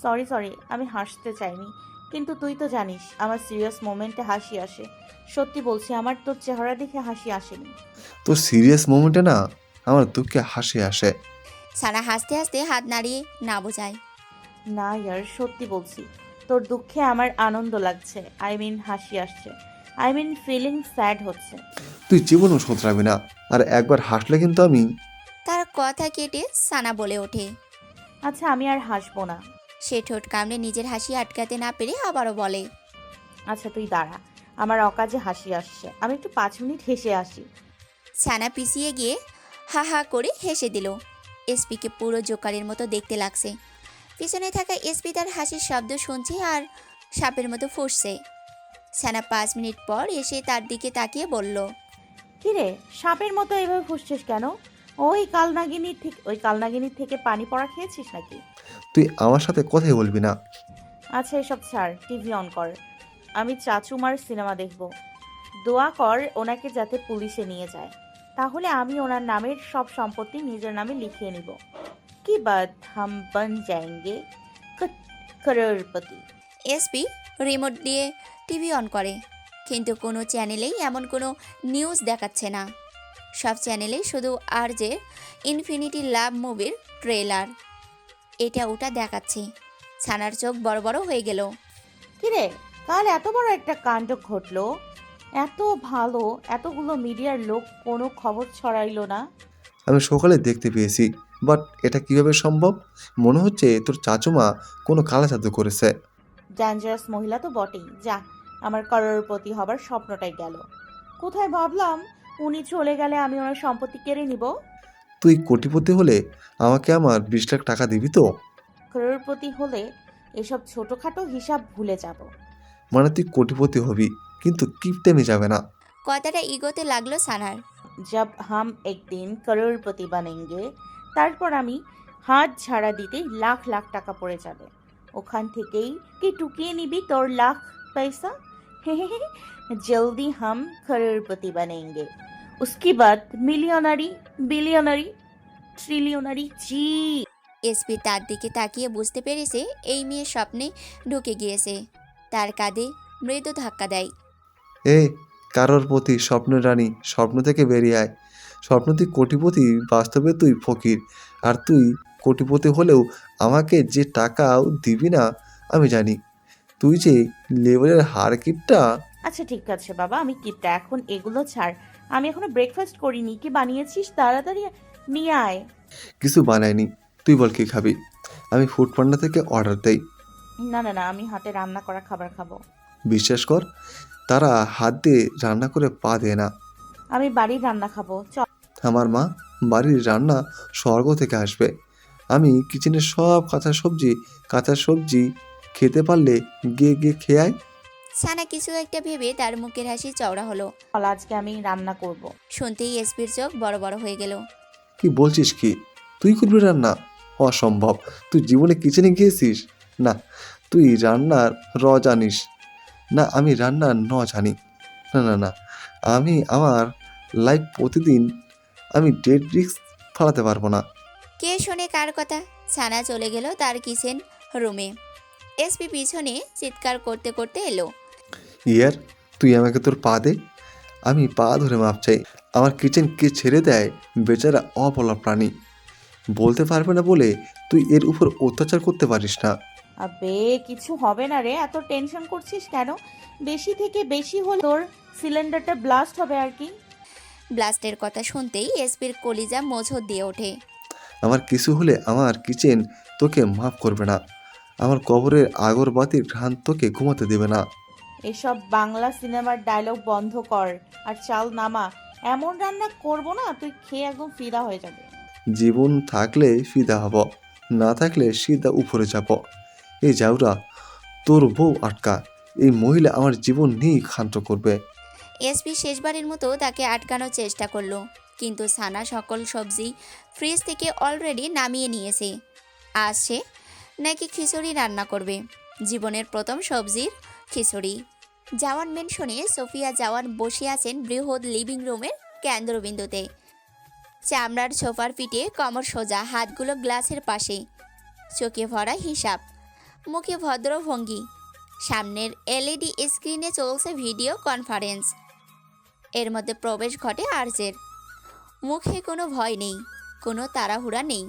Sorry sorry, আমি হাসতে চাইনি। কিন্তু তুই তো জানিস আমার সিরিয়াস মোমেন্টে হাসি আসে। সত্যি বলছি, আমার তোর চেহারা দেখে হাসি আসেনি। তোর সিরিয়াস মোমেন্টে না আমার দুঃখে হাসি আসে। সানা হাসতে হাসতে হাত নাড়িয়ে না বোঝায়। না ইয়ার, সত্যি বলছি, তোর দুঃখে আমার আনন্দ লাগছে। আই মিন হাসি আসছে। আই মিন ফিলিং স্যাড হচ্ছে। তুই জীবনও শোধরাবি না, আর একবার হাসলে কিন্তু আমি। তার কথা কেটে সানা বলে ওঠে। আচ্ছা, আমি আর হাসবো না। সে ঠোঁট কামড়ে নিজের হাসি আটকাতে না পেরে আবারও বলে। আচ্ছা তুই দাঁড়া, আমার অকাজে হাসি আসছে, আমি একটু 5 মিনিট হেসে আসি। সানা পিছিয়ে গিয়ে হা হা করে হেসে দিল। এসপিকে পুরো জোকারের মতো দেখতে লাগছে। পিছনে থাকা এসপি তার হাসির শব্দ শুনছে আর সাপের মতো ফুঁসছে। সানা 5 মিনিট পর এসে তার দিকে তাকিয়ে বলল। কিরে, সাপের মতো এভাবে ফুসছিস কেন? ওই কালনাগিনীর থেকে পানি পড়া খেয়েছিস নাকি? তুই আমার সাথে কথাই বলবি না। আচ্ছা এসব ছাড়, টিভি অন কর। আমি চাচুমার সিনেমা দেখব। দোয়া কর ওনাকে যাতে পুলিশে নিয়ে যায়, তাহলে আমি ওনার নামের সব সম্পত্তি নিজের নামে লিখিয়ে নিব। কি বাত হাম বন যায়েঙ্গে করোড়পতি। এসপি রিমোট দিয়ে টিভি অন করে, কিন্তু কোনো চ্যানেলেই এমন কোনো নিউজ দেখাচ্ছে না। সব চ্যানেলেই শুধু আর যে ইনফিনিটি লাভ মুভির ট্রেলার এটা ওটা দেখাচ্ছে। ছানার চোখ বড় বড় হয়ে গেল। কিরে, কাল এত বড় একটা কাণ্ড ঘটলো, এত ভালো, এতগুলো মিডিয়ার লোক কোনো খবর ছড়াইলো না। আমি সকালে দেখতে পেয়েছি, বাট এটা কিভাবে সম্ভব? মনে হচ্ছে তোর চাচুমা কোনো কালা জাদু করেছে। ডেঞ্জারাস মহিলা তো বটেই। যা, আমার করোড়পতি হবার স্বপ্নটাই গেল। কোথায় ভাবলাম উনি চলে গেলে আমি ওনার সম্পত্তি কেড়ে নিব। তুই কোটিপতি হলে আমাকে আমার 20 লাখ টাকা দিবি তো? করোড়পতি হলে এসব ছোটখাটো হিসাব ভুলে যাব। মানে তুই কোটিপতি হবি, কিন্তু কিপটেমে যাবে না। কথাটা ইগোতে লাগলো সানার। জব হাম একদিন করোড়পতি বানেঙ্গে, তারপর আমি হাত ঝাড়া দিতেই লাখ লাখ টাকা পড়ে যাবে। ওখান থেকেই কি টুকিয়ে নিবি তোর লাখ পয়সা? হে হে হে, জলদি হাম করোড়পতি বানেঙ্গে, उसके बाद मिलियनरी, बिलियनरी, ट्रिलियनरी। জি। এসপি তার দিকে তাকিয়ে বুঝতে পেরেছে এই মেয়ে স্বপ্নে ঢুকে গিয়েছে। তার কাঁধে মৃদু ধাক্কা দেয়। এ কারোর প্রতি স্বপ্নের রানী, স্বপ্ন থেকে বেরিয়ে আয়। স্বপ্ন তুই কোটিপতি, বাস্তবে তুই ফকির। আর তুই কোটিপতি হলেও আমাকে যে টাকাও দিবি না আমি জানি। তুই যে লেভেলের হারকিপটা। আচ্ছা ঠিক আছে বাবা, আমি কিপটা, এখন এগুলো ছাড়। আমি এখনো ব্রেকফাস্ট করিনি, কি বানিয়েছিস তাড়াতাড়ি নিয়ে আয়। কিছু বানায়নি, তুই বল কি খাবি? আমি ফুড পান্ডা থেকে অর্ডার দেই। না না না, আমি হাতে রান্না করা খাবার খাবো। বিশ্বাস কর, তারা হাত দিয়ে রান্না করে পা দেয় না। আমি বাড়ির রান্না খাবো, চল। আমার মা বাড়ির রান্না স্বর্গ থেকে আসবে। আমি কিচেনের সব কাঁচা সবজি খেতে পারলে গিয়ে গিয়ে খেয়ে আয়। সানা কিছু একটা ভেবে তার মুখের হাসি চওড়া হলো। আজকে আমি রান্না করব। শুনতেই এসপির চোখ বড় বড় হয়ে গেল। কি বলছিস কি? তুই করবি রান্না? অসম্ভব। তুই জীবনে কিচেনে গিয়েছিস? না, তুই রান্নার জানিস না, আমি রান্নার জানি। না না না, আমি আমার লাইফ প্রতিদিন আমি ডেড রিস্ক ফালাতে পারবো না। কে শোনে কার কথা? সানা চলে গেল তার কিচেন রুমে। এসপি পিছনে চিৎকার করতে করতে এলো। ইয়ার, তুই আমাকে তোর পা দে, আমি পা ধরে মাপ চাই। আমার কিচেন কে ছেড়ে দেয়? বেচারা অবলা প্রাণী, বলতে পারবে না বলে তুই এর উপর অত্যাচার করতে পারিস না। আবে কিছু হবে না রে, এত টেনশন করছিস কেন? বেশি থেকে বেশি হলে তোর সিলিন্ডারটা ব্লাস্ট হবে আর কি। ব্লাস্টের কথা শুনতেই এসপির কলিজা মোচড় দিয়ে ওঠে। আমার কিছু হলে আমার কিচেন তোকে মাফ করবে না। আমার কবরের আগরবাতির ঘ্রাণ তোকে ঘুমাতে দেবে না। এসব বাংলা সিনেমার ডায়লগ বন্ধ কর আর চাল নামা। এমন রান্না করব না, তুই খেয়ে একদম ফিদা হয়ে যাবে। জীবন থাকলে ফিদা হব, না থাকলে সিধা উপরে যাব। এই যাওরা, তোর বউ আটকা। এই মহিলা আমার জীবন নিয়েই ক্ষান্ত করবে। এসপি শেষবারের মতো তাকে আটকানোর চেষ্টা করলো, কিন্তু সানা সকল সবজি ফ্রিজ থেকে অলরেডি নামিয়ে নিয়েছে। আজ সে নাকি খিচুড়ি রান্না করবে, জীবনের প্রথম সবজির খিচুড়ি। জাওয়ান মেনশনে সোফিয়া জাওয়ান বসে আছেন বৃহৎ লিভিং রুমের কেন্দ্রবিন্দুতে। চামড়ার সোফার পিঠে কমর সোজা, হাতগুলো গ্লাসের পাশে, চোখে ভরা হিসাব। মুখে ভদ্র ভঙ্গি। সামনের এলইডি স্ক্রিনে চলছে ভিডিও কনফারেন্স। এর মধ্যে প্রবেশ ঘটে আরজের। মুখে কোনো ভয় নেই, কোনো তাড়াহুড়া নেই।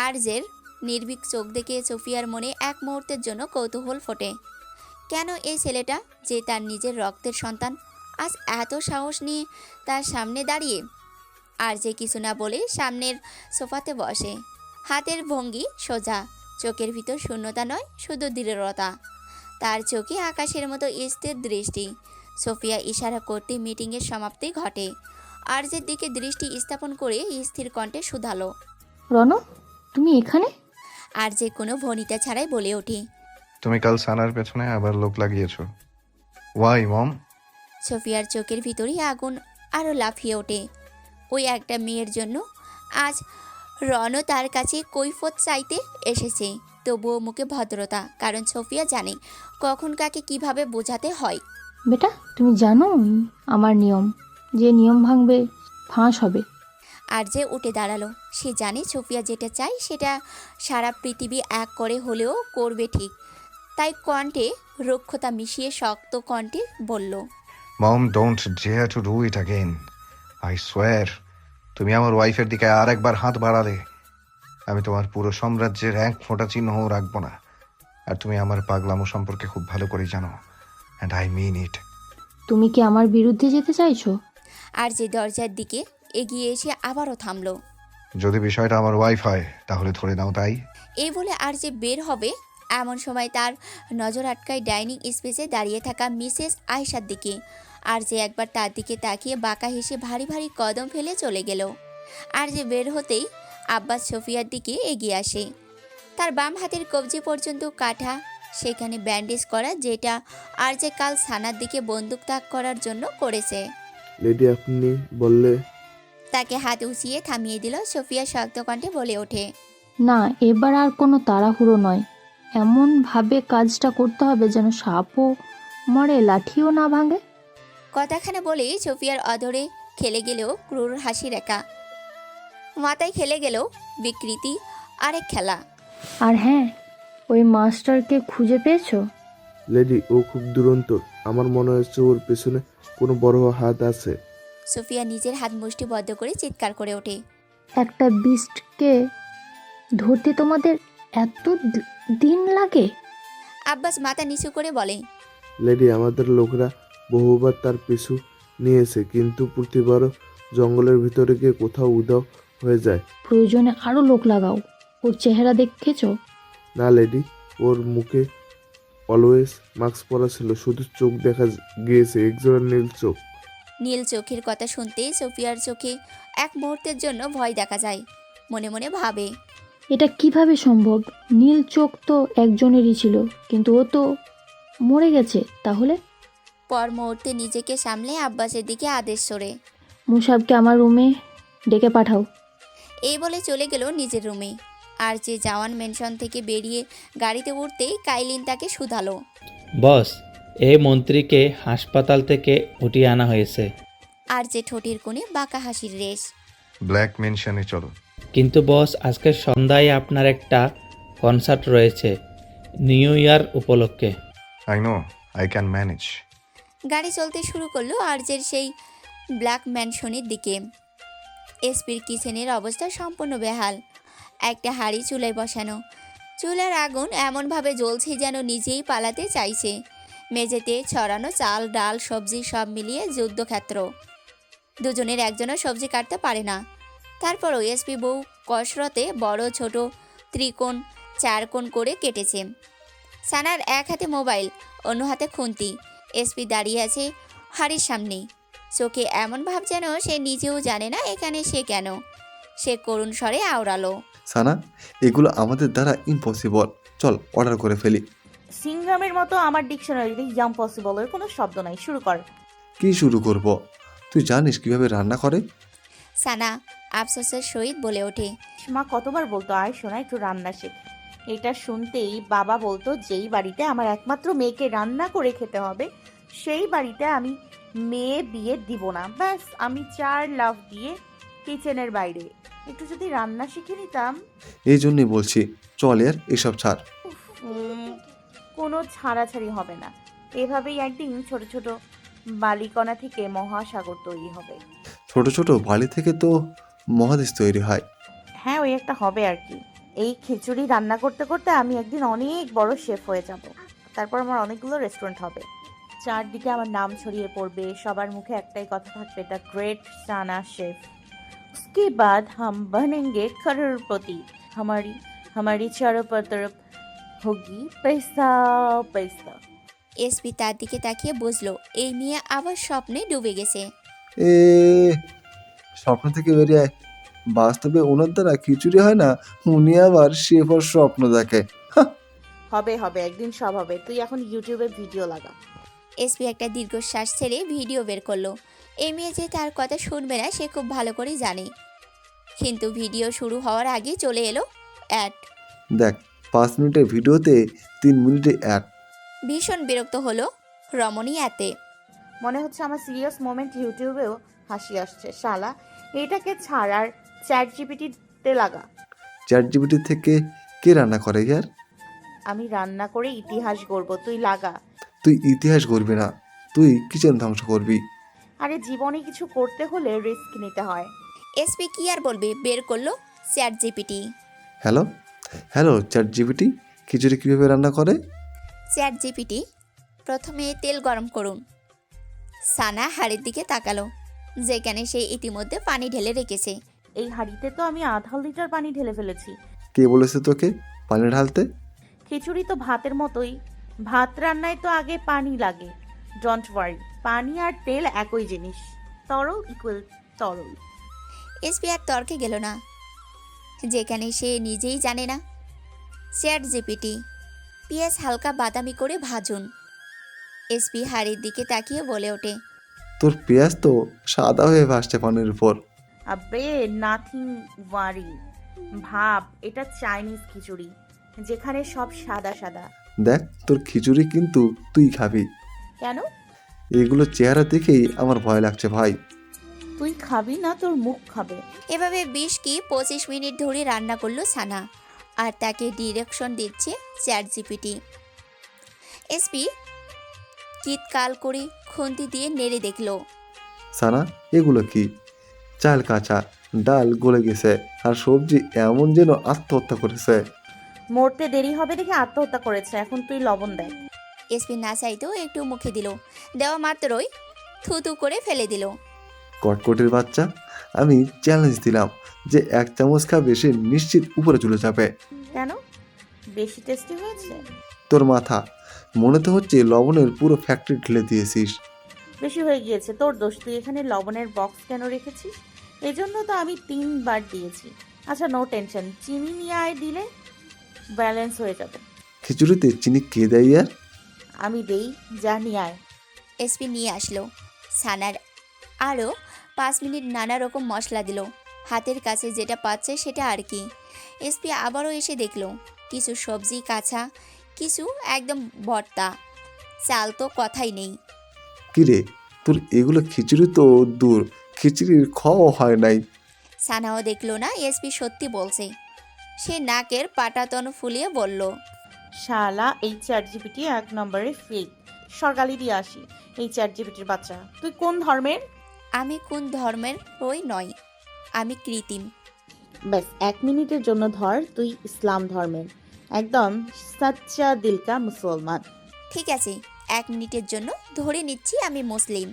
আরজের নির্ভীক চোখ দেখে সোফিয়ার মনে এক মুহূর্তের জন্য কৌতূহল ফোটে। কেন এই ছেলেটা, যে তার নিজের রক্তের সন্তান, আজ এত সাহস নিয়ে তার সামনে দাঁড়িয়ে? আরজে কিছু না বলে সামনের সোফাতে বসে। হাতের ভঙ্গি সোজা, চোখের ভিতর শূন্যতা নয়, শুধু দৃঢ়তা। তার চোখে আকাশের মতো স্থির দৃষ্টি। সোফিয়া ইশারা করতে মিটিংয়ের সমাপ্তি ঘটে। আরজের দিকে দৃষ্টি স্থাপন করে স্থির কণ্ঠে শুধালো, রণ, তুমি এখানে? আরজে কোনো ভনিতা ছাড়াই বলে ওঠে, তুমি কাল সানার পেছনে আবার লোক লাগিয়েছো। ওয়াই মম? সোফিয়ার চোখের ভিতরেই আগুন আরও লাফিয়ে ওঠে। ওই একটা মেয়ের জন্য আজ রনও তার কাছে কৈফত চাইতে এসেছে। তবুও মুখে ভদ্রতা, কারণ সোফিয়া জানে কখন কাকে কিভাবে বোঝাতে হয়। বেটা, তুমি জানো আমার নিয়ম, যে নিয়ম ভাঙবে ফাঁস হবে। আর যে উঠে দাঁড়ালো। সে জানে সোফিয়া যেটা চায় সেটা সারা পৃথিবী এক করে হলেও করবে ঠিক। তাই কণ্ঠে রুক্ষতা মিশিয়ে শক্ত কণ্ঠে বলল, mom, don't dare to do it again. I swear, তুমি আমার ওয়াইফের দিকে আর একবার হাত বাড়ালে আমি তোমার পুরো সাম্রাজ্যের এক ফোঁটা চিহ্নও রাখবো না। আর তুমি আমার পাগলামো সম্পর্কে খুব ভালো করে জানো, অ্যান্ড আই মিন ইট। তুমি কি আমার বিরুদ্ধে যেতে চাইছো? আর যে দরজার দিকে এগিয়ে এসে আবারও থামলো। যদি বিষয়টা আমার ওয়াইফ হয় তাহলে ধরে নাও তাই। এই বলে আর যে বের হবে, এমন সময় তার নজর আটকায় ডাইনিং স্পেসে দাঁড়িয়ে থাকা মিসেস আয়েশার দিকে। আর যে একবার তার দিকে তাকিয়ে বাঁকা হেসে ভারী ভারী কদম ফেলে চলে গেল। আর যে বের হতেই আব্বাস সোফিয়ার দিকে এগিয়ে আসে। তার বাম হাতের কবজি পর্যন্ত কাটা, সেখানে ব্যান্ডেজ করা, যেটা আর যে কাল সানার দিকে বন্দুক তাক করার জন্য করেছে। লেডি, আপনি বললে। তাকে হাত উঁচিয়ে থামিয়ে দিল। সোফিয়া শক্ত কণ্ঠে বলে ওঠে, না, এবার আর কোনো তাড়াহুড়ো নয়। এমনভাবে কাজটা করতে হবে যেন সাপও মরে, লাঠিও না ভাঙে। কথাখানা বলেই সোফিয়ার অধরে খেলে গেলেও ক্রূর হাসি রেখা, মাথায় খেলে গেলেও বিকৃতি আরেক খেলা। আর হ্যাঁ, ওই মাস্টারকে খুঁজে পেয়েছো? লেডি, ও খুব দুরন্ত। আমার মনে হচ্ছে ওর পেছনে কোনো বড় হাত আছে। সোফিয়া নিজের হাত মুষ্টিবদ্ধ করে চিৎকার করে ওঠে, একটা বিস্টকে ধরতে তোমাদের এত দিন লাগে? আব্বাস মাথা নিচু করে বলে, লেডি, আমাদের লোকরা বহুবার তার পিছু নিয়েছে, কিন্তু প্রতিবারও জঙ্গলের ভিতরে গিয়ে কোথাও উধাও হয়ে যায়। প্রয়োজনে আরও লোক লাগাও। ওর চেহারা দেখেছো? না লেডি, ওর মুখে অলওয়েজ মাস্ক পরা ছিল, শুধু চোখ দেখা গিয়েছে, একজোড়া নীল চোখ। নীল চোখের কথা শুনতেই সোফিয়ার চোখে এক মুহূর্তের জন্য ভয় দেখা যায়। মনে মনে ভাবে, এটা কিভাবে সম্ভব? নীল চোখ তো একজনেরই ছিল, কিন্তু ও তো মরে গেছে। তাহলে? পর মুহূর্তে নিজেকে সামলে আব্বাসের দিকে আদেশ সরে, মুসাবকে আমার রুমে ডেকে পাঠাও। এই বলে চলে গেল নিজের রুমে। আর যে জাওয়ান মেনশন থেকে বেরিয়ে গাড়িতে উঠতেই কাইলিন তাকে শুধালো, বস, এই মন্ত্রীকে হাসপাতাল থেকে উঠিয়ে আনা হয়েছে। আর যে ঠোঁটের কোণে বাঁকা হাসির রেশ। ব্ল্যাক মেনশনে চলো। কিন্তু বস, আজকে সন্ধ্যায় আপনার একটা কনসার্ট রয়েছে নিউ ইয়ার উপলক্ষে। I know, I can manage. গাড়ি চলতে শুরু করলো আরজের সেই ব্ল্যাক ম্যানশনের দিকে। এসপির কিচেনের অবস্থা সম্পূর্ণ বেহাল। একটা হাঁড়ি চুলায় বসানো, চুলার আগুন এমনভাবে জ্বলছে যেন নিজেই পালাতে চাইছে। মেঝেতে ছড়ানো চাল, ডাল, সবজি সব মিলিয়ে যুদ্ধক্ষেত্র। দুজনের একজনও সবজি কাটতে পারে না। তারপরও এসপি বউ কসরতে বড় ছোট ত্রিকোণ চারকোণ করে কেটেছে। সানার এক হাতে মোবাইল, অন্য হাতে খুন্তি। এসপি দাঁড়িয়ে আছে হাড়ির সামনে, চোখে এমন ভাব যেন সে নিজেও জানে না এখানে সে কেন। সে করুণ স্বরে আওড়ালো, সানা, এগুলো আমাদের দ্বারা ইম্পসিবল। চল অর্ডার করে ফেলি। সিংগ্রামের মতো আমার ডিকশনারিতে ইম্পসিবলের কোনো শব্দ নাই। শুরু কর। কি শুরু করব? তুই জানিস কিভাবে রান্না করে? সানা আফসোসের সহিত বলে ওঠে, মা কতবার বলতো আয় শোনা একটু রান্না শেখ। এটা শুনতেই বাবা বলতো যেই বাড়িতে আমার একমাত্র মেয়েকে রান্না করে খেতে হবে সেই বাড়িতে আমি মেয়ে বিয়ে দিব না। ব্যাস, আমি 4 লাফ দিয়ে কিচেনের বাইরে। একটু যদি রান্না শিখে নিতাম। এই জন্যই বলছি, চল এর এসব ছাড়। উফ, উম, কোনো ছাড়াছাড়ি হবে না। এভাবেই একদিন ছোট ছোট বালিকণা থেকে মহাসাগর তৈরি হবে। ছোট ছোট বালি থেকে তো মহাদেশ তৈরি হয়। হ্যাঁ, ওই একটা হবে আর কি। এই খিচুড়ি রান্না করতে করতে আমি একদিন অনেক বড় শেফ হয়ে যাব। তারপর আমার অনেকগুলো রেস্টুরেন্ট হবে। চারদিকে আমার নাম ছড়িয়ে পড়বে, সবার মুখে একটাই কথা থাকবে, দ্য গ্রেট সানা শেফ। उसके बाद हम बनेंगे करोड़पति। हमारी हमारी चारों पर तरफ होगी पैसा पैसा। এসপি তার দিকে তাকিয়ে বুঝলো এই মেয়ে আবার স্বপ্নে ডুবে গেছে। এ স্বপ্ন থেকে বেরিয়ে আয়। বাস্তবে ওনার দ্বারা খিচুড়ি হয় না, উনি আবার শেফার স্বপ্ন দেখে। হবে হবে, একদিন সব হবে। তুই এখন ইউটিউবে ভিডিও লাগা। এসপি একটা দীর্ঘশ্বাস ছেড়ে ভিডিও বের করলো। এই মেয়ে যে তার কথা শুনবে না সে খুব ভালো করে জানে। কিন্তু ভিডিও শুরু হওয়ার আগে চলে এলো অ্যাড। দেখ, 5 মিনিটের ভিডিওতে 3 মিনিটে অ্যাড। ভীষণ বিরক্ত হলো রমণী এতে। মনে হচ্ছে আমার সিরিয়াস মোমেন্ট ইউটিউবেও হাসি আসছে। শালা, এটাকে ছাড় আর চ্যাট জিপিটিতে লাগা। চ্যাট জিপিটি থেকে কে রান্না করে ইয়ার? আমি রান্না করে ইতিহাস গড়ব, তুই লাগা। তুই ইতিহাস গড়বি না, তুই কিচেন ধ্বংস করবি। আরে জীবনে কিছু করতে হলে রিস্ক নিতে হয়। এসপি কি আর বলবে, বের করলো ChatGPT. Hello hello ChatGPT, khichdi কীভাবে রান্না করে? চ্যাট জিপিটি, প্রথমে তেল গরম করুন। সানা হাড়ির দিকে তাকালো, যেখানে সে ইতিমধ্যে পানি ঢেলে রেখেছে। এই হাঁড়িতে তো আমি আধা লিটার পানি ঢেলে ফেলেছি। কে বলেছে তোকে পানি ঢালতে? খিচুড়ি তো ভাতের মতোই, ভাত রান্নায় তো আগে পানি লাগে। ডোন্ট ওয়ারি, পানি আর তেল একই জিনিস, তরল ইকুয়াল তরল। এসপি আর তর্কে গেল না, যেখানে সে নিজেই জানে না। চ্যাট জিপিটি, পেঁয়াজ হালকা বাদামি করে ভাজুন। এসপি হাড়ির দিকে তাকিয়ে বলে ওঠে, তোর পেঁয়াজ তো সাদা হয়ে ভাসছে পানির উপর। আবে নাথিং ওয়ারি, ভাব এটা চাইনিজ খিচুড়ি, যেখানে সব সাদা সাদা। দেখ, তোর খিচুড়ি কিন্তু তুই খাবি। কেন? এগুলো চেহারা দেখেই আমার ভয় লাগছে ভাই। তুই খাবি না, তোর মুখ খাবে। এভাবে 20 কি 25 মিনিট ধরে রান্না করলো সানা, আর তাকে ডিরেকশন দিচ্ছে চ্যাট জিপিটি। এসপি কিতকাল করে খুন্তি দিয়ে নেড়ে দেখলো। সানা, এগুলো কি? চাল কাঁচা, ডাল গলে গেছে, আর সবজি এমন যেন আত্মহত্যা করেছে। মরতে দেরি হবে দেখে আত্মহত্যা করেছে। এখন তুই লবণ দেখ। এসপি না চাইতেও একটু মুখে দিল, দেওয়া মাত্রই থুতু করে ফেলে দিল। কটকটির বাচ্চা, আমি চ্যালেঞ্জ দিলাম যে 1 চামচ খাবে সে নিশ্চিত উপরে চলে যাবে। কেন? বেশি টেস্টি হয়েছে? তোর মাথা, মনে তো হচ্ছে লবণের পুরো ফ্যাক্টরি ঢেলে দিয়েছিস। বেশি হয়ে গিয়েছে, তোর দোষ। তুই এখানে লবণের বক্স কেন রেখেছিস? এজন্য তো আমি 3 বার দিয়েছি। আচ্ছা, নো টেনশন, চিনি নিয়ে আয়, দিলে ব্যালেন্স হয়ে যাবে। খিচুড়িতে চিনি কে দেয় আর? আমি দেই, যা নিয়ে আয়। এসপি নিয়ে আসলো। সানার আরও 5 মিনিট নানা রকম মশলা দিল, হাতের কাছে যেটা পাচ্ছে সেটা আর কি। এসপি আবারও এসে দেখলো কিছু সবজি কাঁচা, কিছু একদম ভর্তা, চাল তো কথাই নেই। কিরে, তোর এগুলো খিচুড়ি তো দূর, খিচুড়ির খাওয়া হয় নাই। সানাও দেখলো না এসপি সত্যি বলছে। সে নাকের পাটাতন ফুলিয়ে বলল, শালা, এই চ্যাট জিপিটি 1 নম্বরে ফেক। সরকালি দিয়ে আসি এই চ্যাট জিপিটির বাচ্চা। তুই কোন ধর্মের? আমি কোন ধর্মের ওই নয়, আমি কৃত্রিম। ব্যাস 1 মিনিটের জন্য ধর, তুই ইসলাম ধর্মের, একদম সাচ্চা দিলকা মুসলমান। ঠিক আছে, 1 মিনিটের জন্য ধরে নিচ্ছি আমি মুসলিম।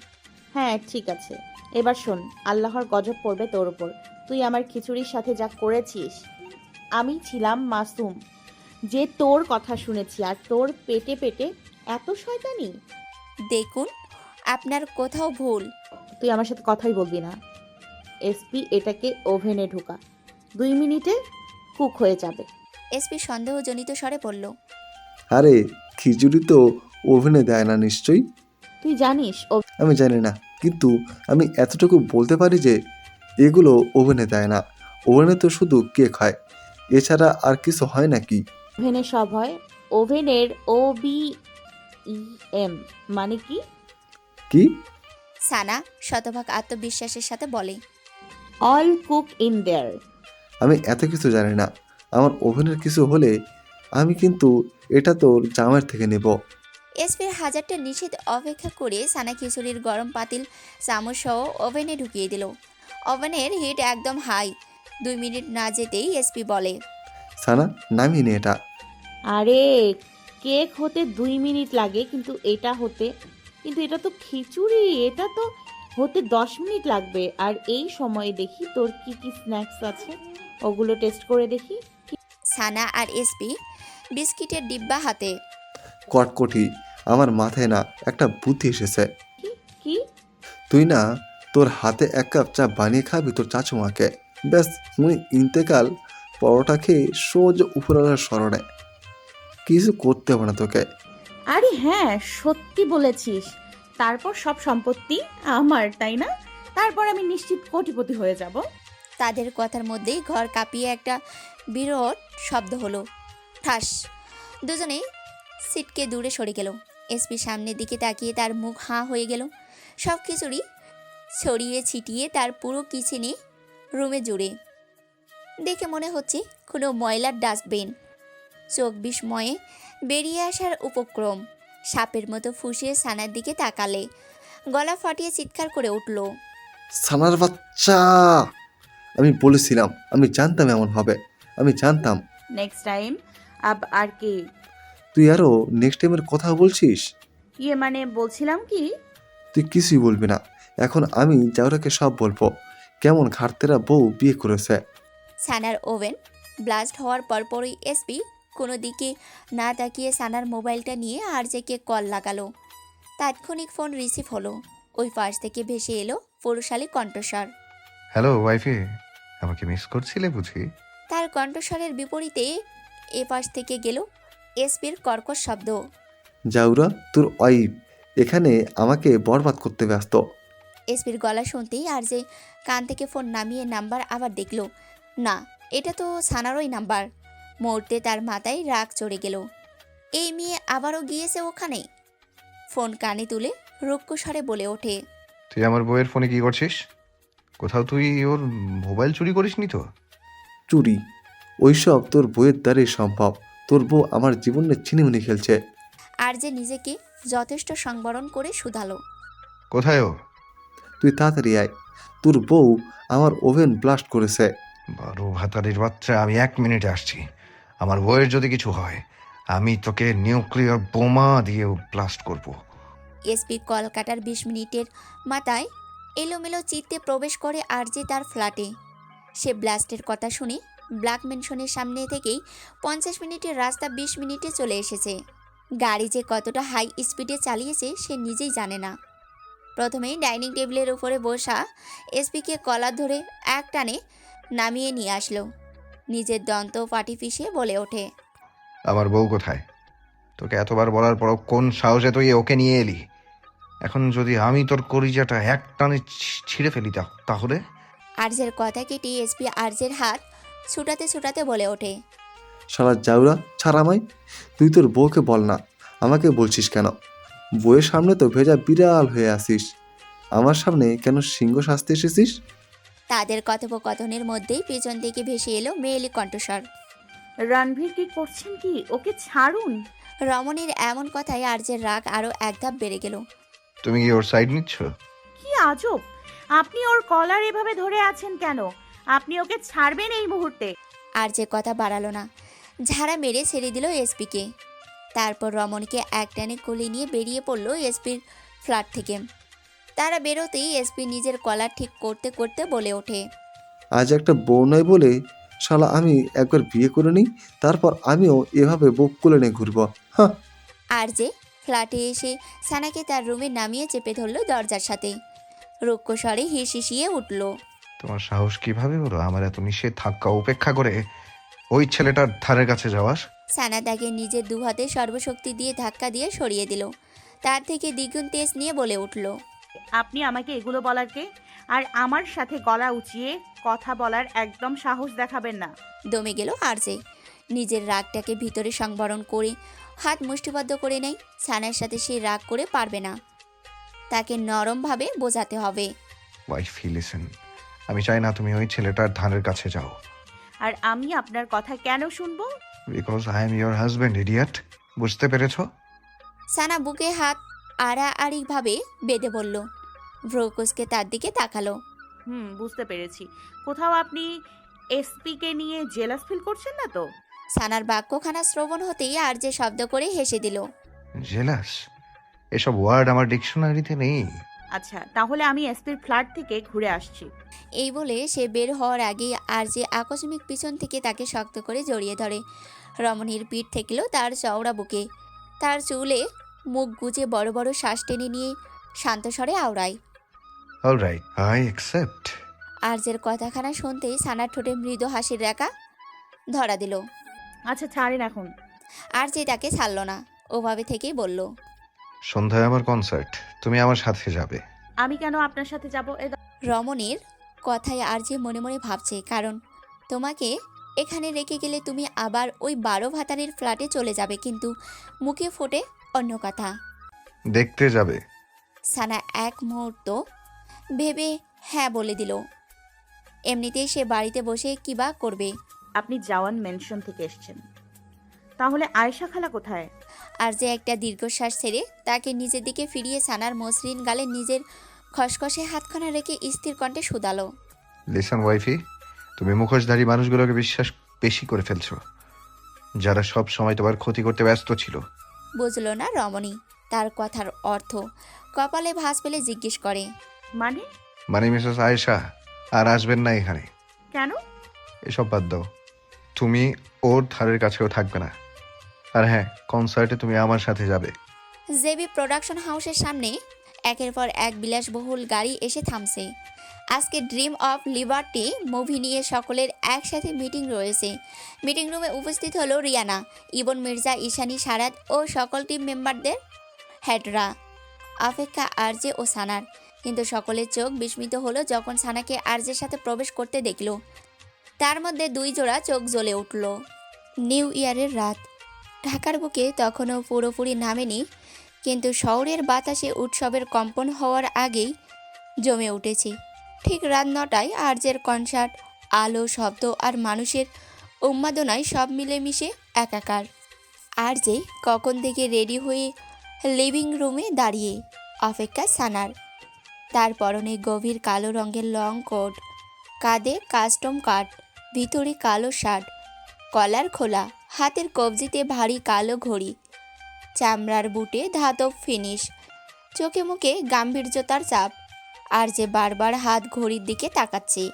হ্যাঁ ঠিক আছে, এবার শোন, আল্লাহর গজব পড়বে তোর ওপর। তুই আমার খিচুড়ির সাথে যা করেছিস। আমি ছিলাম মাসুম, যে তোর কথা শুনেছি, আর তোর পেটে পেটে এত শয়তানি। দেখুন আপনার কোথাও ভুল। তুই আমার সাথে কথাই বলবি না। এসপি, এটাকে ওভেনে ঢোকা, 2 মিনিটে কুক হয়ে যাবে। এসপি সন্দেহজনিত স্বরে বলল, আরে, খিচুড়ি তো ওভেনে দেয় না নিশ্চয়ই। তুই জানিস আমি জানি না, কিন্তু আমি এতটুকু বলতে পারি যে এগুলো ওভেনে দেয় না। ওভেনে তো শুধু কেক হয়, এছাড়া আর কিছু হয় নাকি? ওভেনে সব হয়। ওভেনের OVEM মানে কি? কি? সানা শতভাগ আত্মবিশ্বাসের সাথে বলে, অল কুক ইন দেয়ার। আমি এত কিছু জানি না। আমার ওভেনের কিছু হলে আমি কিন্তু এটা তোর জামাইয়ের থেকে নেব। এসপির হাজারটা নিষেধ অপেক্ষা করে সানা খিচুড়ির গরম পাতিল চামচ সহ ওভেনে ঢুকিয়ে দিল। ওভেনের হিট একদম হাই। 2 মিনিট না যেতেই এসপি বলে, সানা, নামিয়ে নে এটা। আরে কেক হতে 2 মিনিট লাগে, কিন্তু এটা তো খিচুড়ি, এটা তো হতে 10 মিনিট লাগবে। আর এই সময়ে দেখি তোর কি কি স্ন্যাক্স আছে, ওগুলো টেস্ট করে দেখি। সানা আর এসপি বিস্কিটের ডিব্বা হাতে। কটকটি, আমার মাথায় না একটা বুদ্ধি এসেছে। কি কি? তুই না তোর হাতে 1 কাপ চা বানিয়ে খাবি তোর চাচুমাকে। ব্যাস, মুই ইন্তেকাল পরোটা খেয়ে সোজ উপরওয়ালার স্মরণে। কিছু করতে হবে না তোকে। আরে হ্যাঁ, সত্যি বলেছিস। তারপর সব সম্পত্তি আমার, তাই না? তারপর আমি নিশ্চিত কোটিপতি হয়ে যাব। তাদের কথার মধ্যেই ঘর কাঁপিয়ে একটা বিরাট শব্দ হলো। ঠাস, দুজনেই সিটকে দূরে সরে গেল। এসপি সামনের দিকে তাকিয়ে তার মুখ হাঁ হয়ে গেল। সব খিচুড়ি ছড়িয়ে ছিটিয়ে তার পুরো কিচেনে রুমে জুড়ে। দেখে মনে হচ্ছে কোনো ময়লার ডাস্টবিন। চোখ বিস্ময়ে বেরিয়ে আসার উপক্রম। সাপের মতো ফুঁসিয়ে সানার দিকে তাকালে গলা ফাটিয়ে চিৎকার করে উঠল। সানার বাচ্চা! আমি বলেছিলাম, আমি জানতাম এমন হবে, আমি জানতাম। নেক্সট টাইম আর কি? তুই আরও নেক্সট টাইমের কথা বলছিস? মানে বলছিলাম কি, তুই কিছুই বলবি না। এখন আমি জাউরাকে সব বলবো কেমন ঘাটতেরা বউ বিয়ে করেছে। সানার ওভেন ব্লাস্ট হওয়ার পরপরই এসপি কোনো দিকে না তাকিয়ে সানার মোবাইলটা নিয়ে আরজেকে কল লাগালো। তাৎক্ষণিক ফোন রিসিভ হলো। ওই পাশ থেকে ভেসে এলো পুরুষালী কণ্ঠস্বর। হ্যালো ওয়াইফি, আমাকে মিস করছিলে বুঝি? তার কণ্ঠস্বরের বিপরীতে এ পাশ থেকে গেল এসপির কর্কশ শব্দ। জাউরা, তোর ওয়াইফ এখানে আমাকে বরবাদ করতে ব্যস্ত। এসপির গলা শুনতেই আরজে কান থেকে ফোন নামিয়ে নাম্বার আবার দেখল। না, এটা তো সানারই নাম্বার। মুহূর্তে তার মাথায় রাগ চড়ে গেল। এই মেয়ে আবারও গিয়েছে ওখানে। ফোন কানে তুলে রুক্ষ স্বরে বলে ওঠে, তুই আমার বউয়ের ফোনে কি করছিস? কোথাও তুই ওর মোবাইল চুরি করিসনি তো? চুরি? ওইসব তোর বইয়ের দ্বারাই সম্ভব। তোর বউ আমার জীবনে ছিনিমিনি খেলছে। আরজে নিজেকে যথেষ্ট সংবরণ করে শুধালো। কোথায় ও? তুই তাড়াতাড়ি আয়, তোর বউ আমার ওভেন ব্লাস্ট করেছে। 12 ভাতারির বাচ্চা, আমি 1 মিনিটে আসছি। আমার বউয়ের যদি কিছু হয়, আমি তোকে নিউক্লিয়ার বোমা দিয়ে ব্লাস্ট করব। এসপি কল কাটার 20 মিনিটের মাথায় এলোমেলো চিত্তে প্রবেশ করে আরজে তার ফ্ল্যাটে। সে ব্লাস্টের কথা শুনে ব্ল্যাক ম্যানশনের সামনে থেকেই 50 মিনিটের রাস্তা 20 মিনিটে চলে এসেছে। গাড়ি যে কতটা হাই স্পিডে চালিয়েছে সে নিজেই জানে না। প্রথমেই ডাইনিং টেবিলের উপরে বসা এসপিকে কলার ধরে এক টানে নামিয়ে নিয়ে আসলো। নিজের দন্ত পাটি পিষিয়ে বলে ওঠে, আমার বউ কোথায়? তোকে এতবার বলার পরও কোন সাহসে তুই ওকে নিয়ে এলি? এখন যদি আমি তোর কলিজাটা এক টানে ছিঁড়ে ফেলি তাহলে? আরজের কথা কেটে এসপি আরজের হাত ছুটাতে ছুটাতে বলে ওঠে, শালা জাউরা, ছাড় আমায়। তুই তোর বউকে বল না, আমাকে বলছিস কেন? বউয়ের সামনে তো ভেজা বিড়াল হয়ে আসিস, আমার সামনে কেন সিংহ সাজতে এসেছিস? তাদের কথোপকথনের মধ্যেই পেছন থেকে ভেসে এলো মেয়েলি কণ্ঠস্বর। রণভীর কি করছেন কি? ওকে ছাড়ুন। রমণীর এমন কথায় আরজের রাগ আরও এক ধাপ বেড়ে গেল। তুমি কি ওর সাইড নিচ্ছ? কি আজব! আপনি ওর কলার এভাবে ধরে আছেন কেন? আপনি ওকে ছাড়বেন এই মুহূর্তে। আরজে কথা বাড়ালো না, ঝাড়া মেরে ছেড়ে দিল এসপিকে। তারপর রমণীকে এক টানে কোলে নিয়ে বেরিয়ে পড়ল এসপির ফ্ল্যাট থেকে। তারা বেরোতেই এসপি নিজের কলার ঠিক করতে করতে বলে ওঠে, আজ একটা বউ নয় বলে শালা আমি একবার বিয়ে করে নিই, তারপর আমিও এভাবে বউ কোলে নিয়ে ঘুরবো। হ্যাঁ। আরজে ফ্ল্যাটে এসে সানাকে তার রুমে নামিয়ে চেপে ধরল দরজার সাথে। রুক্ষ স্বরে হিসিয়ে উঠল, তোমার সাহস কিভাবে হলো আমার এত নিষেধ ধাক্কা উপেক্ষা করে ওই ছেলেটার ধারের কাছে যাওয়ার? সানা তাকে নিজের দুহাতে সর্বশক্তি দিয়ে ধাক্কা দিয়ে সরিয়ে দিল। তার থেকে দ্বিগুণ তেজ নিয়ে বলে উঠল, আপনি আমাকে এগুলো বলার কে? আর আমার সাথে গলা উঁচিয়ে কথা বলার একদম সাহস দেখাবেন না। দমে গেল আরজে। নিজের রাগটাকে ভিতরে সংবরণ করে হাত মুষ্টিবদ্ধ করে নেয়। সানার সাথে সে রাগ করে পারবে না, তাকে নরমভাবে বোঝাতে হবে। ওয়াইফি লিসেন, আমি চাই না তুমি ওই ছেলেটার ধারের কাছে যাও। আর আমি আপনার কথা কেন শুনবো? Because I am your husband, idiot. বুঝতে পেরেছো? সানা বুকে হাত আড়াআড়িভাবে বেঁধে বলল। ভ্রকুসকে তার দিকে তাকালো। বুঝতে পেরেছি। কোথাও আপনি এসপিকে নিয়ে জেলাস ফিল করছেন না তো? সানার বাক্যখানা শ্রবণ হতেই আর যে শব্দ করে হেসে দিল। জেলাস? এসব ওয়ার্ড আমার ডিকশনারিতে নেই। আচ্ছা, তাহলে আমি এসপির ফ্ল্যাট থেকে ঘুরে আসছি। এই বলে সে বের হওয়ার আগেই আর যে আকস্মিক পিছন থেকে তাকে শক্ত করে জড়িয়ে ধরে। রমণীর পিঠ ঠেকল তার চওড়া বুকে। তার চুলে মুখ গুজে বড় বড় শ্বাস টেনে নিয়ে শান্ত স্বরে আওড়ায়। Alright, I accept. আরজের কথাখানা শুনতেই সানার ঠোঁটে মৃদু হাসির রেখা ধরা দিল। আচ্ছা, ছাড়েন এখন। আর যে তাকে ছাড়ল না, ওভাবে থেকেই বলল। সন্ধ্যায় আমার কনসার্ট, তুমি আমার সাথে যাবে। আমি কেন আপনার সাথে যাব? রমণীর কথায় আর যে মনে মনে ভাবছে, কারণ তোমাকে এখানে রেখে গেলে তুমি আবার ওই 12 ভাতারের ফ্ল্যাটে চলে যাবে, কিন্তু মুখে ফোটে অন্য কথা। দেখতে যাবে? সানা এক মুহূর্ত ভেবে হ্যাঁ বলে দিল। এমনিতেই সে বাড়িতে বসে কিবা করবে। আপনি জওয়ান মেনশন থেকে এসেছেন, তাহলে আয়েশা খালা কোথায়? আর যে একটা দীর্ঘশ্বাস ছেড়ে তাকে নিজের দিকে ফিরিয়ে সানার মসৃণ গালে নিজের খসখসে হাতখানা রেখে স্থির কণ্ঠে শুধালো। লিসন ওয়াইফি, তুমি মুখোশধারী মানুষগুলোকে বিশ্বাস বেশি করে ফেলছো, যারা সব সময় তোমার ক্ষতি করতে ব্যস্ত ছিল। বুঝল না রমণী তার কথার অর্থ। কপালে ভাঁজ ফেলে জিজ্ঞেস করে। মানে মিসেস আয়েশা আর আসবেন না এখানে। কেন? এসব বাদ দাও, তুমি ওর ধারের কাছেও থাকবে না। আর হ্যাঁ, কনসার্টে তুমি আমার সাথে যাবে। জেবি প্রোডাকশন হাউসের সামনে একের পর এক বিলাসবহুল গাড়ি এসে থামছে। আজকে ড্রিম অফ লিবার্টি মুভি নিয়ে সকলের একসাথে মিটিং রয়েছে। মিটিং রুমে উপস্থিত হলো রিয়ানা, ইবন মির্জা, ঈশানী, সারাত ও সকল টিম মেম্বারদের হেডরা। অপেক্ষা আরজে ও সানার। কিন্তু সকলের চোখ বিস্মিত হলো যখন সানাকে আরজের সাথে প্রবেশ করতে দেখল। তার মধ্যে 2 জোড়া চোখ জ্বলে উঠল। নিউ ইয়ারের রাত। ঢাকার বুকে তখনও পুরোপুরি নামেনি, কিন্তু শহরের বাতাসে উৎসবের কম্পন হওয়ার আগেই জমে উঠেছে। ঠিক রাত 9টায় আরজের কনসার্ট। আলো, শব্দ আর মানুষের উন্মাদনায় সব মিলেমিশে একাকার। আরজে কখন থেকে রেডি হয়ে লিভিং রুমে দাঁড়িয়ে অপেক্ষা সানার। তার পরনে গভীর কালো রঙের লং কোট, কাঁধে কাস্টম কাট, ভিতরে কালো শার্ট, কলার খোলা, হাতের কবজিতে ভারী কালো ঘড়ি, চামড়ার বুটে ধাতব ফিনিশ, চোখে মুখে গাম্ভীর্যতার চাপ। আর যে বারবার হাত ঘড়ির দিকে তাকাচ্ছে।